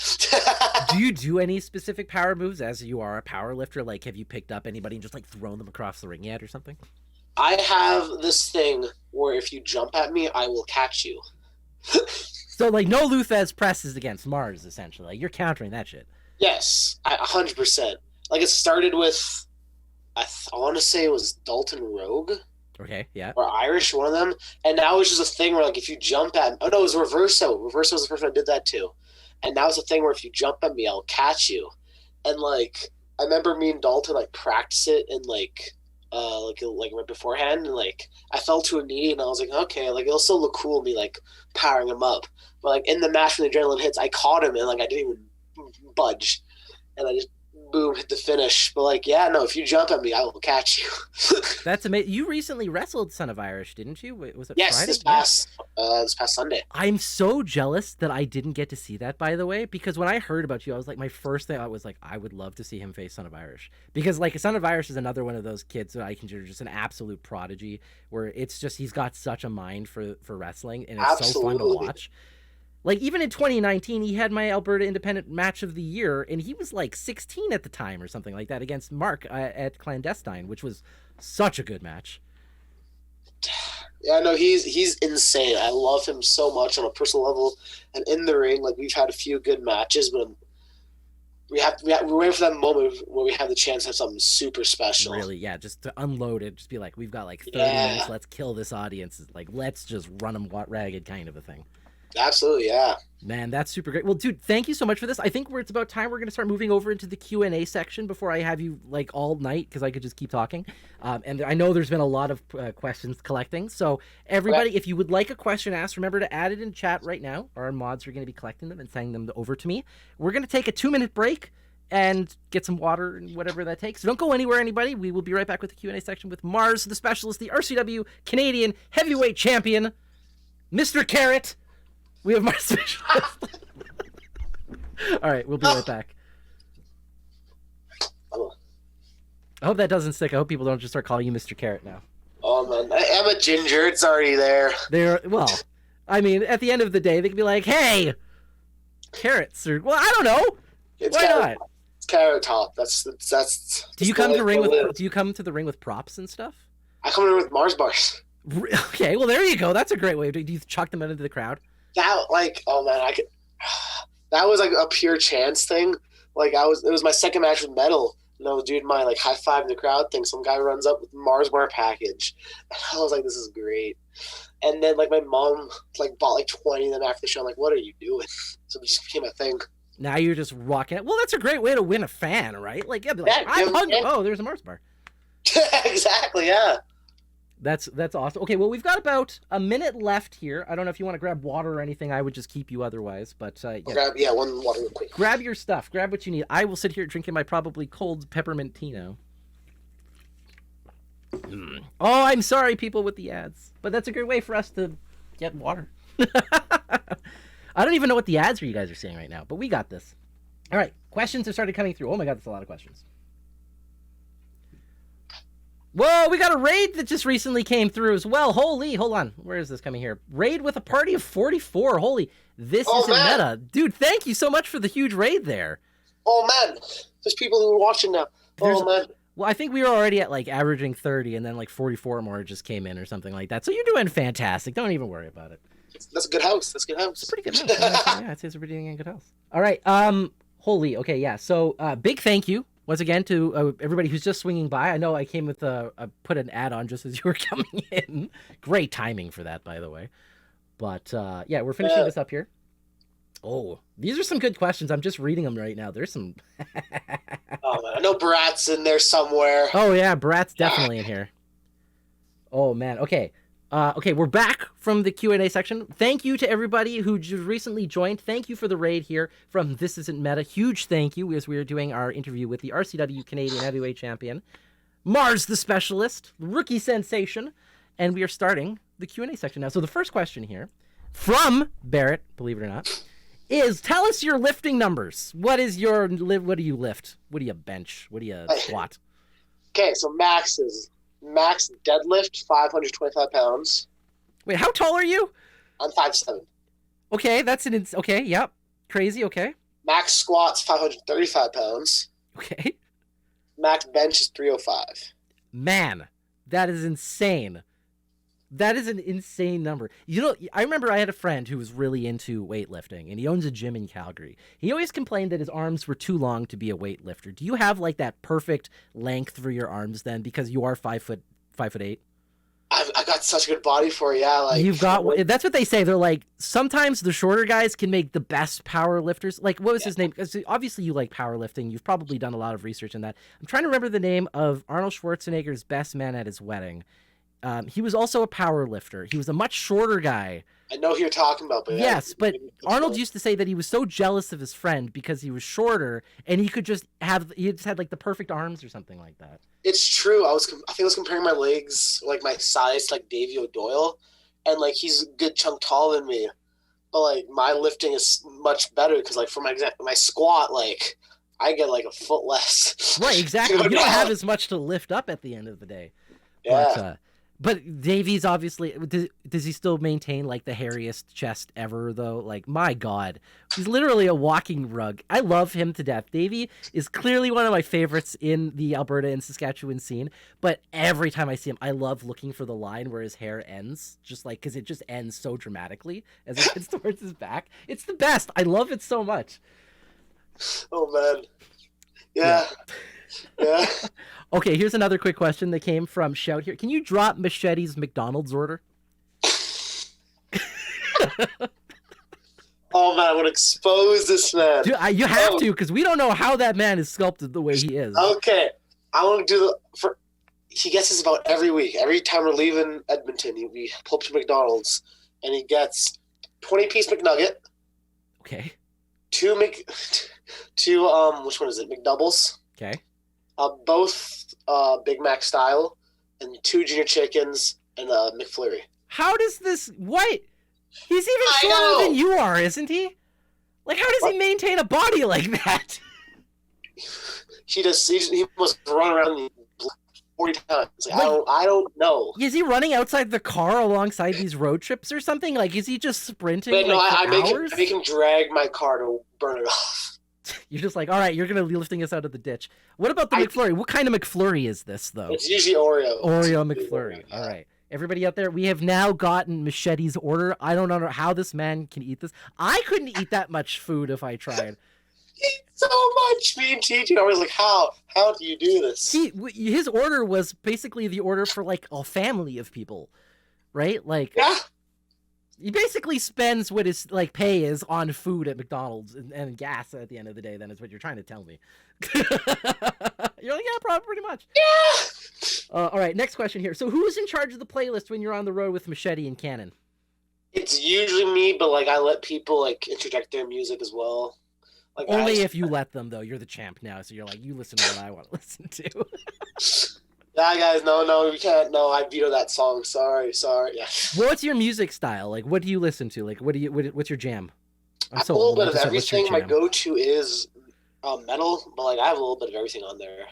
Speaker 1: do you do any specific power moves as you are a power lifter? Like, have you picked up anybody and just like thrown them across the ring yet or something?
Speaker 2: I have this thing where if you jump at me, I will catch you.
Speaker 1: So like, no Luthez presses against Marz, essentially. Like, you're countering that shit.
Speaker 2: Yes, 100%. Like it started with, I want to say it was Dalton Rogue.
Speaker 1: Okay, yeah.
Speaker 2: Or Irish, one of them. And now it's just a thing where, like, if you jump at me... Oh, no, it was Reverso. Reverso was the first one I did that to. And now it's a thing where if you jump at me, I'll catch you. And, like, I remember me and Dalton, like, practice it and, like right beforehand. And, like, I fell to a knee and I was like, okay, like, it'll still look cool me, like, powering him up. But, like, in the match when the adrenaline hits, I caught him and, like, I didn't even budge. And I just boom, hit the finish. But like, yeah, no, if you jump at me, I will catch you.
Speaker 1: That's amazing. You recently wrestled Son of Irish, didn't you? Was it
Speaker 2: Yes,
Speaker 1: Friday?
Speaker 2: this past Sunday.
Speaker 1: I'm so jealous that I didn't get to see that, by the way, because when I heard about you, I was like, my first thing I was like, I would love to see him face Son of Irish. Because like Son of Irish is another one of those kids that I consider just an absolute prodigy, where it's just, he's got such a mind for wrestling, and it's so fun to watch. Like, even in 2019, he had my Alberta Independent Match of the Year, and he was like 16 at the time or something like that against Mark at Clandestine, which was such a good match.
Speaker 2: Yeah, no, he's insane. I love him so much on a personal level, and in the ring, like we've had a few good matches, but we're waiting for that moment where we have the chance to have something super special.
Speaker 1: Really, yeah, just to unload it, just be like, we've got like 30 minutes, let's kill this audience. Like, let's just run them ragged, kind of a thing.
Speaker 2: Absolutely, yeah.
Speaker 1: Man, that's super great. Well, dude, thank you so much for this. I think it's about time we're going to start moving over into the Q&A section before I have you like all night, because I could just keep talking. And I know there's been a lot of questions collecting. So everybody, if you would like a question asked, remember to add it in chat right now. Our mods are going to be collecting them and sending them over to me. We're going to take a 2-minute break and get some water and whatever that takes. So don't go anywhere, anybody. We will be right back with the Q&A section with Marz the Specialist, the RCW Canadian Heavyweight Champion, Mr. Carrot. We have Marz the Specialist. All right, we'll be right back. I hope that doesn't stick. I hope people don't just start calling you Mr. Carrot now.
Speaker 2: Oh, man. I am a ginger. It's already there.
Speaker 1: Well, I mean, at the end of the day, they can be like, hey, carrots. Or, well, I don't know. Why not?
Speaker 2: It's Carrot Top. That's
Speaker 1: Do you come to the ring with props and stuff?
Speaker 2: I come in with Mars bars.
Speaker 1: Okay, well, there you go. That's a great way. Do you chuck them into the crowd?
Speaker 2: That, like, oh man, that was like a pure chance thing. Like it was my second match with Metal, and I was doing my like high five in the crowd thing. Some guy runs up with Mars bar package, and I was like, this is great. And then like my mom like bought like 20 of them after the show. I'm like, what are you doing? So it just became a thing.
Speaker 1: Now you're just rocking it. Well, that's a great way to win a fan, right? Like, yeah, be like, I'm hungry. Oh, there's a Mars bar.
Speaker 2: Exactly, yeah.
Speaker 1: That's awesome. Okay, well, we've got about a minute left here. I don't know if you want to grab water or anything. I would just keep you otherwise. But
Speaker 2: grab one water real quick.
Speaker 1: Grab your stuff. Grab what you need. I will sit here drinking my probably cold peppermint tino. Oh, I'm sorry, people with the ads. But that's a great way for us to get water. I don't even know what the ads you guys are seeing right now, but we got this. All right, questions have started coming through. Oh my God, that's a lot of questions. Whoa, we got a raid that just recently came through as well. Holy, hold on. Where is this coming here? Raid with a party of 44. Holy, this isn't meta. Dude, thank you so much for the huge raid there.
Speaker 2: Oh, man. There's people who are watching now. Man.
Speaker 1: Well, I think we were already at like averaging 30, and then like 44 more just came in or something like that. So you're doing fantastic. Don't even worry about it.
Speaker 2: That's a good house. It's
Speaker 1: a pretty good house. Yeah, I'd say it's a pretty good house. All right. Holy, okay, yeah. So big thank you once again to everybody who's just swinging by. I know I came with put an ad on just as you were coming in. Great timing for that, by the way. But yeah, we're finishing this up here. Oh, these are some good questions. I'm just reading them right now. There's some.
Speaker 2: Oh man, I know Brat's in there somewhere.
Speaker 1: Oh yeah, Brat's definitely in here. Oh man, okay. Okay, we're back from the Q&A section. Thank you to everybody who just recently joined. Thank you for the raid here from This Isn't Meta. Huge thank you as we are doing our interview with the RCW Canadian Heavyweight Champion, Marz the Specialist, rookie sensation, and we are starting the Q&A section now. So the first question here from Barrett, believe it or not, is tell us your lifting numbers. What do you lift? What do you bench? What do you squat?
Speaker 2: Okay, so max deadlift 525 pounds.
Speaker 1: Wait, how tall are you?
Speaker 2: I'm 5'7".
Speaker 1: Okay, that's okay, yep. Crazy, okay.
Speaker 2: Max squats 535 pounds.
Speaker 1: Okay.
Speaker 2: Max bench is 305.
Speaker 1: Man, that is insane. That is an insane number. You know, I remember I had a friend who was really into weightlifting, and he owns a gym in Calgary. He always complained that his arms were too long to be a weightlifter. Do you have like that perfect length for your arms then, because you are 5'8"?
Speaker 2: I got such a good body for it, yeah. Like
Speaker 1: you've got. That's what they say. They're like sometimes the shorter guys can make the best power lifters. Like what was his name? Because obviously you like powerlifting. You've probably done a lot of research in that. I'm trying to remember the name of Arnold Schwarzenegger's best man at his wedding. He was also a power lifter. He was a much shorter guy
Speaker 2: I know who you're talking about, but
Speaker 1: Yes, but Arnold used to say that he was so jealous of his friend because he was shorter and he just had like the perfect arms or something like that.
Speaker 2: It's true. I think I was comparing my legs, like my size, to like Davey O'Doyle, and like he's a good chunk taller than me, but like my lifting is much better because like for my squat, like I get like a foot less.
Speaker 1: Right, exactly. You don't have as much to lift up at the end of the day.
Speaker 2: Yeah.
Speaker 1: But Davey's obviously, does he still maintain like the hairiest chest ever though? Like, my God, he's literally a walking rug. I love him to death. Davey is clearly one of my favorites in the Alberta and Saskatchewan scene. But every time I see him, I love looking for the line where his hair ends, just like, because it just ends so dramatically as it gets towards his back. It's the best. I love it so much.
Speaker 2: Oh man. Yeah.
Speaker 1: Okay, here's another quick question that came from Shout here. Can you drop Machete's McDonald's order?
Speaker 2: Oh man, I want to expose this man.
Speaker 1: Dude, you have to, because we don't know how that man is sculpted the way he is.
Speaker 2: Okay, I want to do he gets this about every week. Every time we're leaving Edmonton, we pull up to McDonald's, and he gets 20-piece McNugget.
Speaker 1: Okay.
Speaker 2: Two which one is it? McDoubles.
Speaker 1: Okay.
Speaker 2: Both Big Mac style, and 2 junior chickens and a McFlurry.
Speaker 1: How does this? What? He's even shorter than you are, isn't he? Like, how does he maintain a body like that?
Speaker 2: He must run around 40 times. Like, I don't know.
Speaker 1: Is he running outside the car alongside these road trips or something? Like, is he just sprinting?
Speaker 2: But no, I
Speaker 1: hours?
Speaker 2: make him drag my car to burn it off.
Speaker 1: You're just like, all right, you're going to be lifting us out of the ditch. What about the McFlurry? What kind of McFlurry is this, though?
Speaker 2: It's usually Oreo.
Speaker 1: Oreo McFlurry. All right. Everybody out there, we have now gotten Machete's order. I don't know how this man can eat this. I couldn't eat that much food if I tried.
Speaker 2: Eat so much. Me and TJ are always like, how do you do this?
Speaker 1: His order was basically the order for like a family of people, right? Like,
Speaker 2: yeah.
Speaker 1: He basically spends what his like pay is on food at McDonald's and gas at the end of the day. Then is what you're trying to tell me. You're like, yeah, probably pretty much.
Speaker 2: Yeah.
Speaker 1: All right, next question here. So who's in charge of the playlist when you're on the road with Machete and Cannon?
Speaker 2: It's usually me, but like I let people like interject their music as well. Like
Speaker 1: only if you let them, though. You're the champ now, so you're like, you listen to what I want to listen to.
Speaker 2: Yeah, guys, no, we can't. No, I veto that song. Sorry. Yeah.
Speaker 1: What's your music style? Like, what do you listen to? Like, what's your jam?
Speaker 2: I have a little bit of everything. My go-to is metal, but like I have a little bit of everything on there.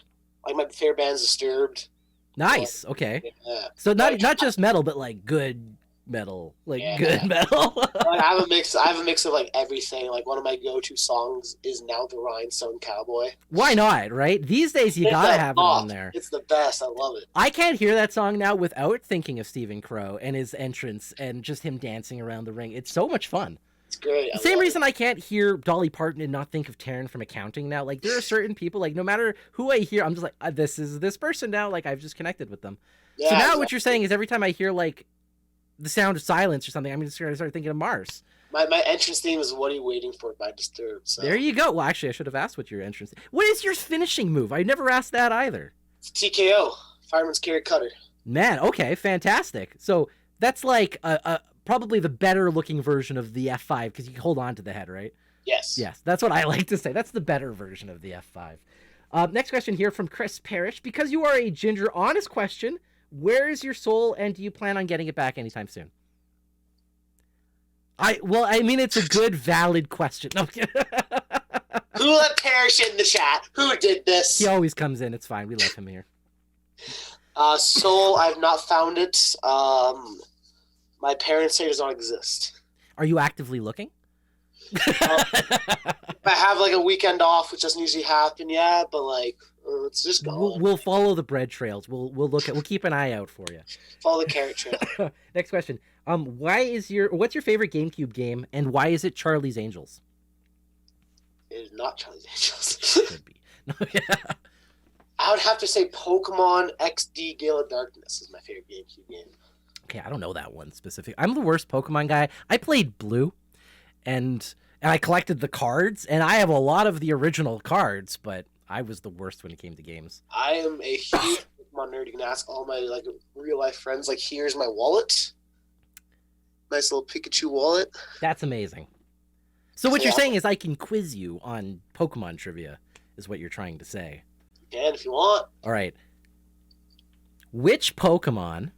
Speaker 2: Like my favorite band's Disturbed.
Speaker 1: Nice. Okay.
Speaker 2: Yeah.
Speaker 1: So not just metal, but like good metal, good metal.
Speaker 2: Like, I have a mix of like everything. Like one of my go-to songs is Now the Rhinestone Cowboy.
Speaker 1: Why not, right? These days you gotta have it on there.
Speaker 2: It's the best. I love it.
Speaker 1: I can't hear that song now without thinking of Stephen Crow and his entrance and just him dancing around the ring. It's so much fun.
Speaker 2: It's great.
Speaker 1: Same reason I can't hear Dolly Parton and not think of Taryn from Accounting now. Like there are certain people, like no matter who I hear, I'm just like, this is this person now. Like I've just connected with them. Yeah, so now exactly. What you're saying is every time I hear like The Sound of Silence or something, I'm just going to start thinking of Marz.
Speaker 2: My entrance theme is What Are You Waiting For by Disturbed. So.
Speaker 1: There you go. Well, actually, I should have asked what your entrance. What is your finishing move? I never asked that either.
Speaker 2: It's TKO, Fireman's Carry Cutter.
Speaker 1: Man, okay, fantastic. So that's like probably the better looking version of the F5 because you can hold on to the head, right?
Speaker 2: Yes.
Speaker 1: Yes, that's what I like to say. That's the better version of the F5. Next question here from Chris Parrish. Because you are a ginger, honest question, where is your soul and do you plan on getting it back anytime soon? I mean, it's a good, valid question. No.
Speaker 2: Who let Parrish in the chat? Who did this?
Speaker 1: He always comes in. It's fine. We love him here.
Speaker 2: Soul, I've not found it. My parents say it does not exist.
Speaker 1: Are you actively looking?
Speaker 2: I have like a weekend off, which doesn't usually happen. Yeah, but like it's just gone.
Speaker 1: We'll follow the bread trails. We'll keep an eye out for you.
Speaker 2: Follow the carrot trail.
Speaker 1: Next question. What's your favorite GameCube game, and why is it Charlie's Angels?
Speaker 2: It is not Charlie's Angels.
Speaker 1: It should be. No, yeah.
Speaker 2: I would have to say Pokemon XD Gale of Darkness is my favorite GameCube game.
Speaker 1: Okay, I don't know that one specific. I'm the worst Pokemon guy. I played Blue, and I collected the cards, and I have a lot of the original cards, but I was the worst when it came to games.
Speaker 2: I am a huge Pokemon nerd. You can ask all my like real life friends. Like, here's my wallet. Nice little Pikachu wallet.
Speaker 1: That's amazing. So what
Speaker 2: Yeah.
Speaker 1: you're saying is I can quiz you on Pokemon trivia, is what you're trying to say.
Speaker 2: And if you want.
Speaker 1: All right. Which Pokemon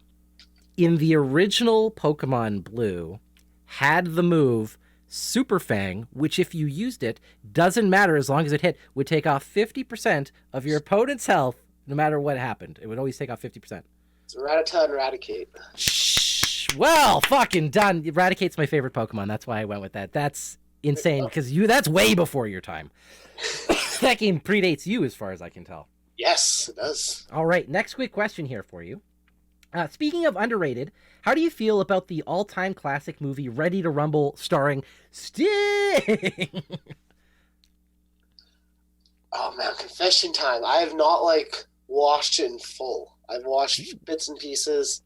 Speaker 1: in the original Pokemon Blue had the move Super Fang, which if you used it, doesn't matter as long as it hit, would take off 50% of your opponent's health no matter what happened. It would always take off 50%.
Speaker 2: It's Rattata and Eradicate.
Speaker 1: Shh. Well, fucking done. Eradicate's my favorite Pokemon. That's why I went with that. That's insane because that's way before your time. That game predates you as far as I can tell.
Speaker 2: Yes, it does.
Speaker 1: All right, next quick question here for you. Speaking of underrated, how do you feel about the all-time classic movie Ready to Rumble starring Sting?
Speaker 2: Oh man, confession time. I have not watched it in full. I've watched bits and pieces,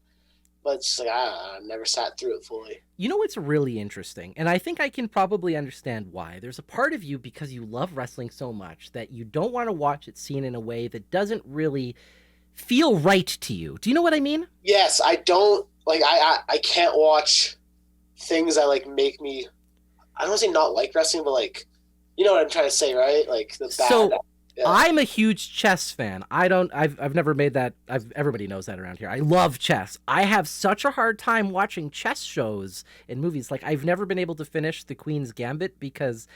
Speaker 2: but it's just I never sat through it fully.
Speaker 1: You know what's really interesting, and I think I can probably understand why. There's a part of you, because you love wrestling so much, that you don't want to watch it seen in a way that doesn't really feel right to you. Do you know what I mean?
Speaker 2: Yes, I don't I can't watch things that make me. I don't want to say not like wrestling, but you know what I'm trying to say, right? Like the bad.
Speaker 1: So
Speaker 2: yeah.
Speaker 1: I'm a huge chess fan. I've never made that. Everybody knows that around here. I love chess. I have such a hard time watching chess shows and movies. I've never been able to finish The Queen's Gambit because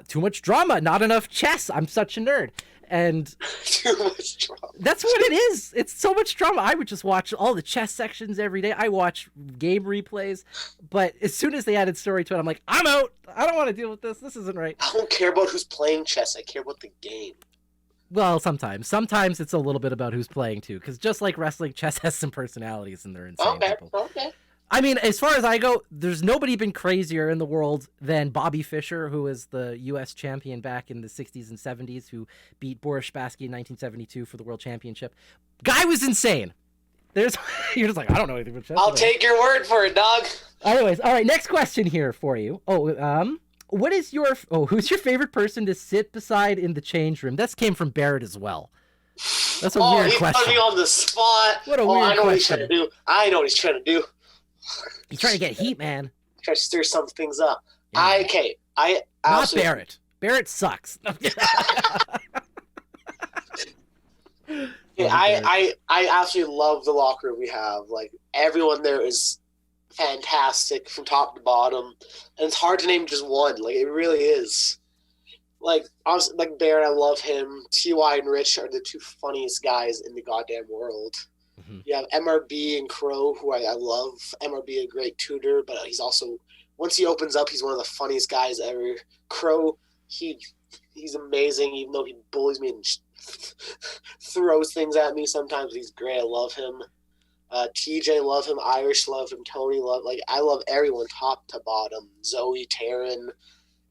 Speaker 1: too much drama, not enough chess. I'm such a nerd. And
Speaker 2: too much drama.
Speaker 1: That's what it is. It's so much drama. I would just watch all the chess sections every day. I watch game replays, but as soon as they added story to it, I'm like, I'm out. I don't want to deal with this. This isn't right.
Speaker 2: I don't care about who's playing chess. I care about the game.
Speaker 1: Well, sometimes it's a little bit about who's playing too, because just like wrestling, chess has some personalities and they're insane people.
Speaker 2: Okay.
Speaker 1: I mean, as far as I go, there's nobody been crazier in the world than Bobby Fischer, who was the U.S. champion back in the 60s and 70s, who beat Boris Spassky in 1972 for the world championship. Guy was insane. You're just like, I don't know anything about chess.
Speaker 2: I'll take your word for it, dog.
Speaker 1: Anyways, all right, next question here for you. Who's your favorite person to sit beside in the change room? That came from Barrett as well. That's a weird question.
Speaker 2: Oh, he's put me on the spot.
Speaker 1: What a weird
Speaker 2: I know
Speaker 1: question.
Speaker 2: what he's trying to do. I know what he's trying to do.
Speaker 1: He's trying to get heat, man.
Speaker 2: Try to stir some things up.
Speaker 1: Yeah.
Speaker 2: I
Speaker 1: Not Barrett. Barrett sucks.
Speaker 2: I absolutely love the locker room we have. Everyone there is fantastic from top to bottom, and it's hard to name just one. It really is. Honestly, Barrett, I love him. Ty and Rich are the two funniest guys in the goddamn world. Mm-hmm. You have MRB and Crow, who I love. MRB, a great tutor, but he's also, once he opens up, he's one of the funniest guys ever. Crow, he's amazing, even though he bullies me and throws things at me sometimes. He's great. I love him. TJ, love him. Irish, love him. Tony, I love everyone top to bottom. Zoe, Taryn,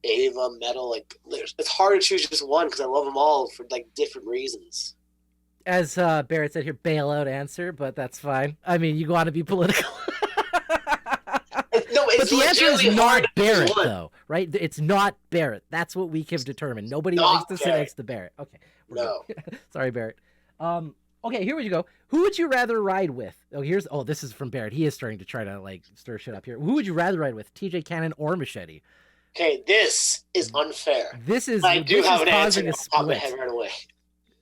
Speaker 2: Ava, Metal. It's hard to choose just one because I love them all for different reasons.
Speaker 1: As Barrett said here, bailout answer, but that's fine. I mean, you want to be political.
Speaker 2: No,
Speaker 1: but the answer is not Barrett, though, right? It's not Barrett. That's what we have determined. Nobody likes to sit next to Barrett. Okay.
Speaker 2: No.
Speaker 1: Sorry, Barrett. Okay, here we go. Who would you rather ride with? This is from Barrett. He is starting to try to stir shit up here. Who would you rather ride with, TJ Cannon or Machete?
Speaker 2: Okay, this is unfair.
Speaker 1: I
Speaker 2: do have an answer off the top of my head right away.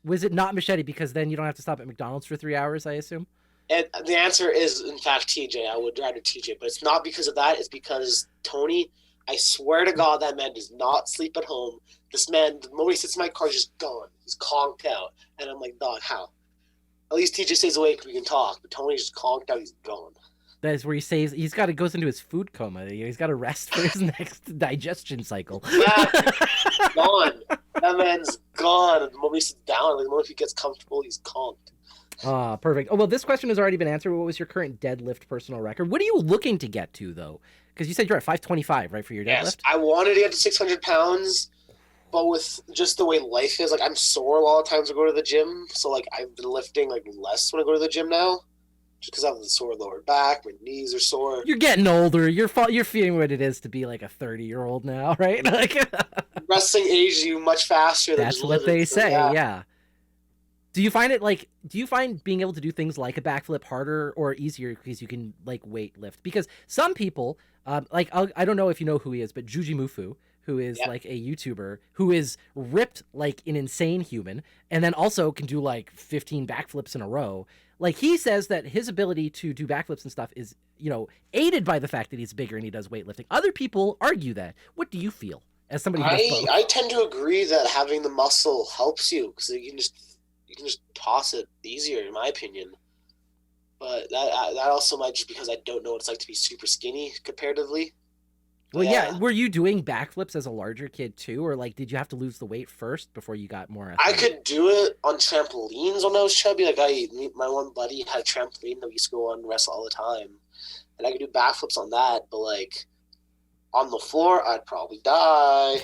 Speaker 1: Was it not Machete? Because then you don't have to stop at McDonald's for 3 hours, I assume?
Speaker 2: And the answer is, in fact, TJ. I would ride with TJ. But it's not because of that. It's because Tony, I swear to God, that man does not sleep at home. This man, the moment he sits in my car, is just gone. He's conked out. And I'm like, dog, how? At least TJ stays awake. We can talk. But Tony's just conked out. He's gone.
Speaker 1: That is where he says goes into his food coma. He's got to rest for his next digestion cycle.
Speaker 2: Gone. That man's gone. The moment he sits down, the moment he gets comfortable, he's conked.
Speaker 1: Ah, perfect. Oh, well, this question has already been answered. What was your current deadlift personal record? What are you looking to get to, though? Because you said you're at 525, right, for your deadlift?
Speaker 2: Yes, I wanted to get to 600 pounds, but with just the way life is, I'm sore a lot of times I go to the gym. So, I've been lifting, less when I go to the gym now. Just because I have the sore lower back, my knees are sore.
Speaker 1: You're getting older. You're feeling what it is to be a 30-year-old now, right?
Speaker 2: Wrestling ages you much faster than
Speaker 1: That's what they say, yeah. Do you find being able to do things like a backflip harder or easier because you can like weight lift? Because some people, I don't know if you know who he is, but Juji Mufu, who is like a YouTuber who is ripped like an insane human, and then also can do like 15 backflips in a row. Like he says that his ability to do backflips and stuff is, aided by the fact that he's bigger and he does weightlifting. Other people argue that. What do you feel as somebody who does both?
Speaker 2: I tend to agree that having the muscle helps you because you can just toss it easier, in my opinion. But that also might just because I don't know what it's like to be super skinny comparatively.
Speaker 1: Well, yeah. Were you doing backflips as a larger kid too, or like did you have to lose the weight first before you got more athletic?
Speaker 2: I could do it on trampolines when I was chubby. Like my one buddy had a trampoline that we used to go on and wrestle all the time, and I could do backflips on that. But like on the floor, I'd probably die.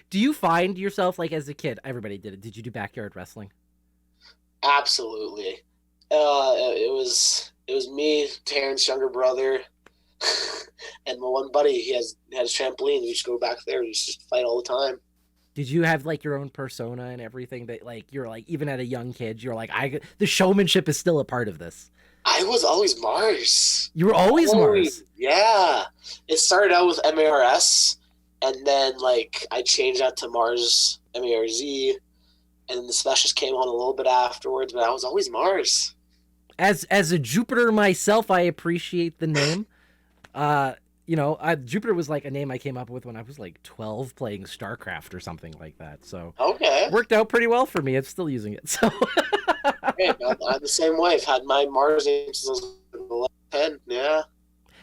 Speaker 1: Do you find yourself like as a kid? Everybody did it. Did you do backyard wrestling?
Speaker 2: Absolutely. It was me, Terrence's younger brother, and my one buddy. He had his trampoline. We just go back there and just fight all the time.
Speaker 1: Did you have like your own persona and everything that like you're like even at a young kid you're like the showmanship is still a part of this?
Speaker 2: I was always Marz.
Speaker 1: You were always Marz.
Speaker 2: Yeah. It started out with MARS, and then like I changed that to Marz MARZ, and then the Specialist came on a little bit afterwards. But I was always Marz.
Speaker 1: As a Jupiter myself, I appreciate the name. Jupiter was like a name I came up with when I was like 12 playing StarCraft or something like that. So
Speaker 2: okay,
Speaker 1: it worked out pretty well for me. I'm still using it. So
Speaker 2: hey, I'm the same way. I've had my Marz name since I was 10. Yeah.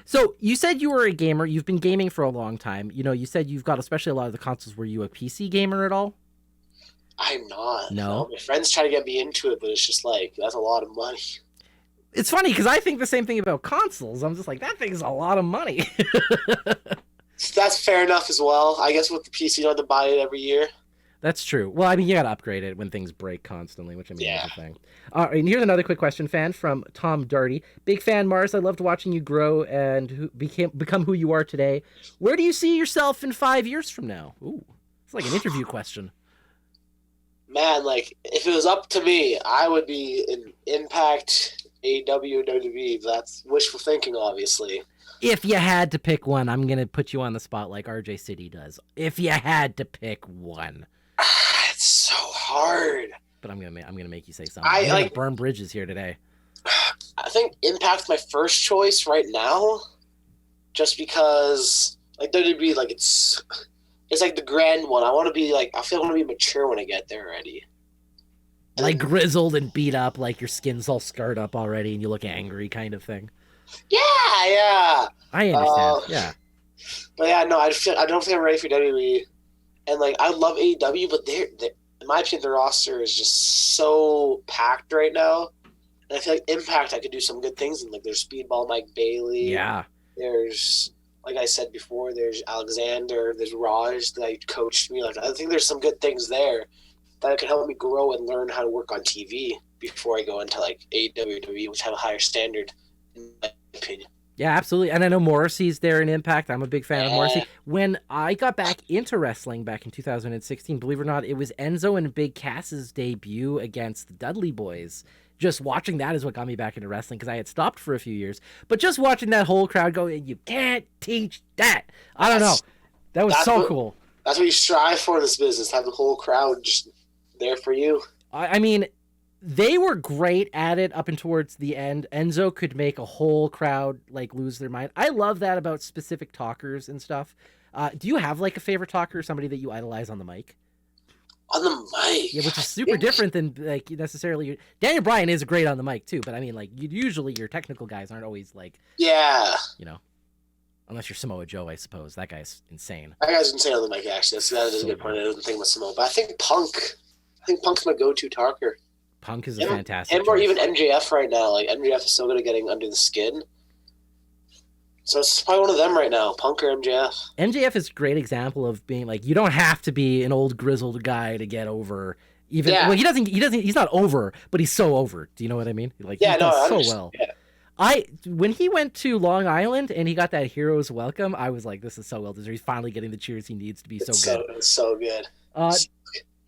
Speaker 1: So you said you were a gamer. You've been gaming for a long time. You said you've got especially a lot of the consoles. Were you a PC gamer at all?
Speaker 2: I'm not.
Speaker 1: No.
Speaker 2: My friends try to get me into it, but it's just like that's a lot of money.
Speaker 1: It's funny because I think the same thing about consoles. I'm just like, that thing's a lot of money.
Speaker 2: That's fair enough as well. I guess with the PC, you don't have to buy it every year.
Speaker 1: That's true. Well, I mean, you got to upgrade it when things break constantly, which I mean is a thing. All right, and here's another quick question, fan from Tom Darty. Big fan, Marz. I loved watching you grow and become who you are today. Where do you see yourself in 5 years from now? Ooh, it's like an interview question.
Speaker 2: Man, like, if it was up to me, I would be in Impact, AEW, WWE. That's wishful thinking, obviously.
Speaker 1: If you had to pick one, I'm going to put you on the spot like RJ City does. If you had to pick one.
Speaker 2: It's so hard.
Speaker 1: But I'm gonna make you say something. I'm gonna burn bridges here today.
Speaker 2: I think Impact's my first choice right now, just because like WWE, like it's like the grand one. I want to be like I feel I want to be mature when I get there already.
Speaker 1: Like grizzled and beat up, like your skin's all scarred up already, and you look angry, kind of thing.
Speaker 2: Yeah.
Speaker 1: I understand. Yeah.
Speaker 2: But yeah, no, I don't think I'm ready for WWE. And like I love AEW, but they're in my opinion, their roster is just so packed right now. And I feel like Impact, I could do some good things. And like there's Speedball Mike Bailey.
Speaker 1: Yeah.
Speaker 2: There's, like I said before, there's Alexander. There's Raj that coached me. Like I think there's some good things there that can help me grow and learn how to work on TV before I go into like AEW, which have a higher standard, in my opinion.
Speaker 1: Yeah, absolutely. And I know Morrissey's there in Impact. I'm a big fan of Morrissey. When I got back into wrestling back in 2016, believe it or not, it was Enzo and Big Cass's debut against the Dudley Boys. Just watching that is what got me back into wrestling because I had stopped for a few years. But just watching that whole crowd go, you can't teach that. I don't know. That was so cool.
Speaker 2: That's what you strive for in this business, have the whole crowd just there for you.
Speaker 1: I mean, they were great at it up and towards the end. Enzo could make a whole crowd like lose their mind. I love that about specific talkers and stuff. Do you have like a favorite talker or somebody that you idolize on the mic?
Speaker 2: On the mic?
Speaker 1: Yeah, which is super different than like necessarily. Daniel Bryan is great on the mic too, but I mean like usually your technical guys aren't always like.
Speaker 2: Yeah.
Speaker 1: Unless you're Samoa Joe, I suppose. That guy's insane.
Speaker 2: That guy's insane on the mic actually. That is a good point. I didn't think about Samoa, but I think Punk's my go-to talker.
Speaker 1: Punk is a fantastic
Speaker 2: or even MJF right now. Like MJF is so good at getting under the skin. So it's probably one of them right now, Punk or MJF.
Speaker 1: MJF is a great example of being like you don't have to be an old grizzled guy to get over. Well, he's not over, but he's so over. Do you know what I mean? Like he does so well. Yeah. When he went to Long Island and he got that hero's welcome, I was like, this is so well deserved. He's finally getting the cheers he needs to be so good.
Speaker 2: It's so good.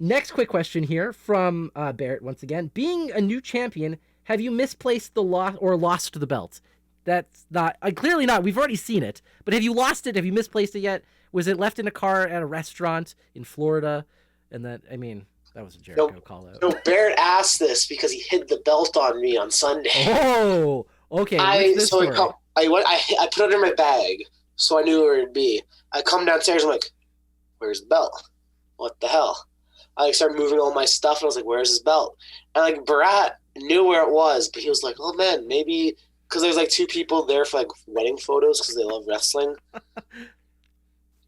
Speaker 1: Next quick question here from Barrett once again. Being a new champion, have you misplaced the lost the belt? That's not clearly not. We've already seen it, but have you lost it? Have you misplaced it yet? Was it left in a car at a restaurant in Florida? And that was a Jericho call out.
Speaker 2: No, Barrett asked this because he hid the belt on me on Sunday.
Speaker 1: Oh, okay.
Speaker 2: I put it under my bag, so I knew where it'd be. I come downstairs, I'm like, "Where's the belt? What the hell?" I started moving all my stuff, and I was like, "Where's his belt?" And Barat knew where it was, but he was like, "Oh man, maybe," because there's like two people there for like wedding photos because they love wrestling.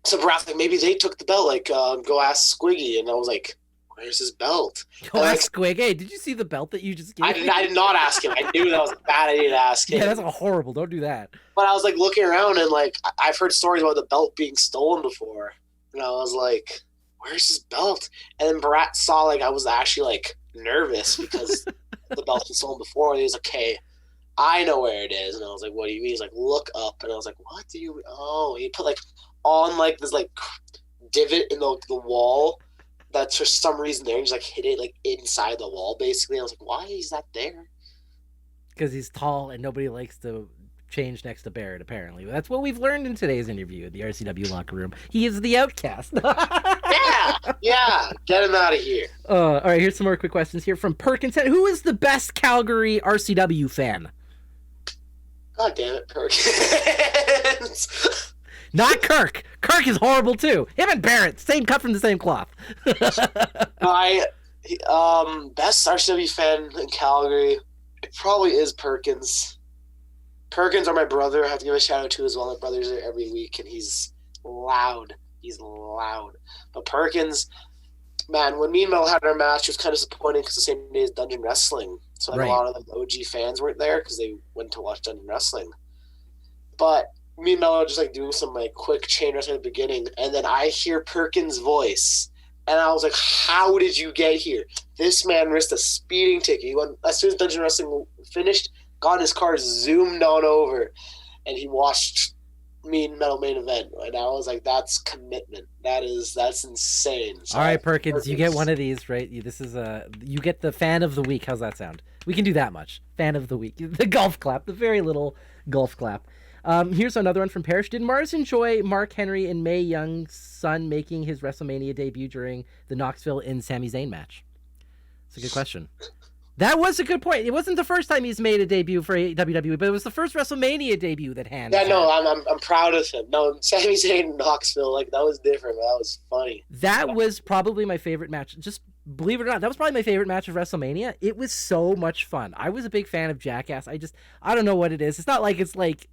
Speaker 2: So Barat's like, maybe they took the belt. Like, go ask Squiggy, and I was like, "Where's his belt?"
Speaker 1: Go ask Squig. Hey, did you see the belt that you just gave me?
Speaker 2: I did not ask him. I knew that was a bad idea to ask him.
Speaker 1: Yeah, that's horrible. Don't do that.
Speaker 2: But I was like looking around, and like I've heard stories about the belt being stolen before, and I was like, "Where's his belt?" And then Barat saw like I was actually like nervous because the belt's been stolen before. And he was like, "Okay, I know where it is." And I was like, "What do you mean?" He's like, "Look up." And I was like, "What do you?" Oh, he put like on like this like divot in the wall that's for some reason there. And just like hit it like inside the wall basically. And I was like, "Why is that there?"
Speaker 1: Because he's tall and nobody likes to change next to Barrett, apparently. That's what we've learned in today's interview at the RCW locker room. He is the outcast.
Speaker 2: Yeah, get him out of here.
Speaker 1: All right, here's some more quick questions here from Perkins. Who is the best Calgary RCW fan?
Speaker 2: God damn it, Perkins.
Speaker 1: Not Kirk. Kirk is horrible too. Him and Barrett, same cut from the same cloth.
Speaker 2: Best RCW fan in Calgary, it probably is Perkins. Perkins or my brother I have to give a shout out to as well. My brother's there every week and he's loud. But Perkins, man, when me and Mel had our match, it was kind of disappointing because the same day as Dungeon Wrestling. So like, a lot of the OG fans weren't there because they went to watch Dungeon Wrestling. But me and Mel were just like doing some like quick chain wrestling at the beginning, and then I hear Perkins' voice, and I was like, "How did you get here?" This man risked a speeding ticket. He went as soon as Dungeon Wrestling finished, got in his car, zoomed on over, and he watched me and Metal main event. And I was like, "That's commitment. That's insane." So
Speaker 1: all right, Perkins, you get one of these, right? This is you get the fan of the week. How's that sound? We can do that much. Fan of the week, the golf clap, the very little golf clap. Here's another one from Parrish. Did Marz enjoy Mark Henry and Mae Young's son making his WrestleMania debut during the Knoxville and Sami Zayn match? It's a good question. That was a good point. It wasn't the first time he's made a debut for WWE, but it was the first WrestleMania debut that Hand.
Speaker 2: Yeah, no, I'm proud of him. No, Sami Zayn in Knoxville, like that was different. That was funny.
Speaker 1: That was probably my favorite match. Just believe it or not, that was probably my favorite match of WrestleMania. It was so much fun. I was a big fan of Jackass. I don't know what it is. It's not like it's like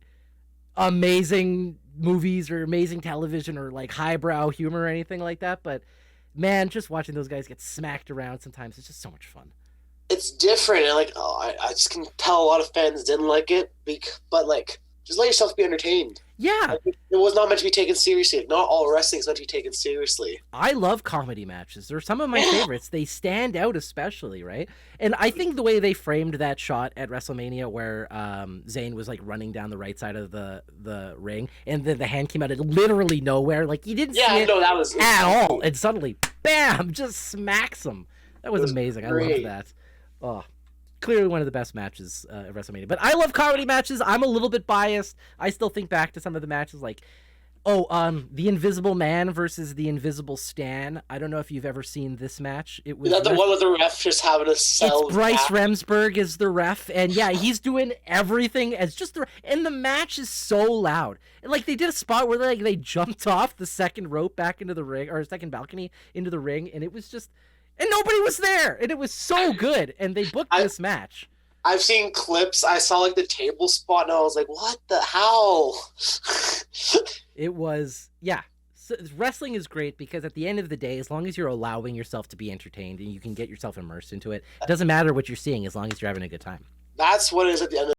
Speaker 1: amazing movies or amazing television or like highbrow humor or anything like that, but man, just watching those guys get smacked around sometimes, it's just so much fun.
Speaker 2: It's different, and like, I just can tell a lot of fans didn't like it, but like, just let yourself be entertained.
Speaker 1: Yeah.
Speaker 2: Like, it was not meant to be taken seriously. Like, not all wrestling is meant to be taken seriously.
Speaker 1: I love comedy matches. They're some of my favorites. They stand out especially, right? And I think the way they framed that shot at WrestleMania where Zayn was like running down the right side of the ring and then the hand came out of literally nowhere. Like you didn't see it
Speaker 2: that was
Speaker 1: at all. And suddenly, bam, just smacks him. That was amazing.
Speaker 2: Great.
Speaker 1: I loved that. Oh, clearly one of the best matches of WrestleMania. But I love comedy matches. I'm a little bit biased. I still think back to some of the matches like, the Invisible Man versus the Invisible Stan. I don't know if you've ever seen this match. It was
Speaker 2: is that the one with the ref just having a cell?
Speaker 1: It's Bryce Remsburg is the ref, and yeah, he's doing everything as just and the match is so loud. And like they did a spot where they jumped off the second rope back into the ring or second balcony into the ring, and it was just. And nobody was there, and it was so good. And they booked this match.
Speaker 2: I've seen clips. I saw like the table spot, and I was like, "What the hell?"
Speaker 1: It was, yeah. So, wrestling is great because at the end of the day, as long as you're allowing yourself to be entertained and you can get yourself immersed into it, it doesn't matter what you're seeing as long as you're having a good time.
Speaker 2: That's what it is at the end of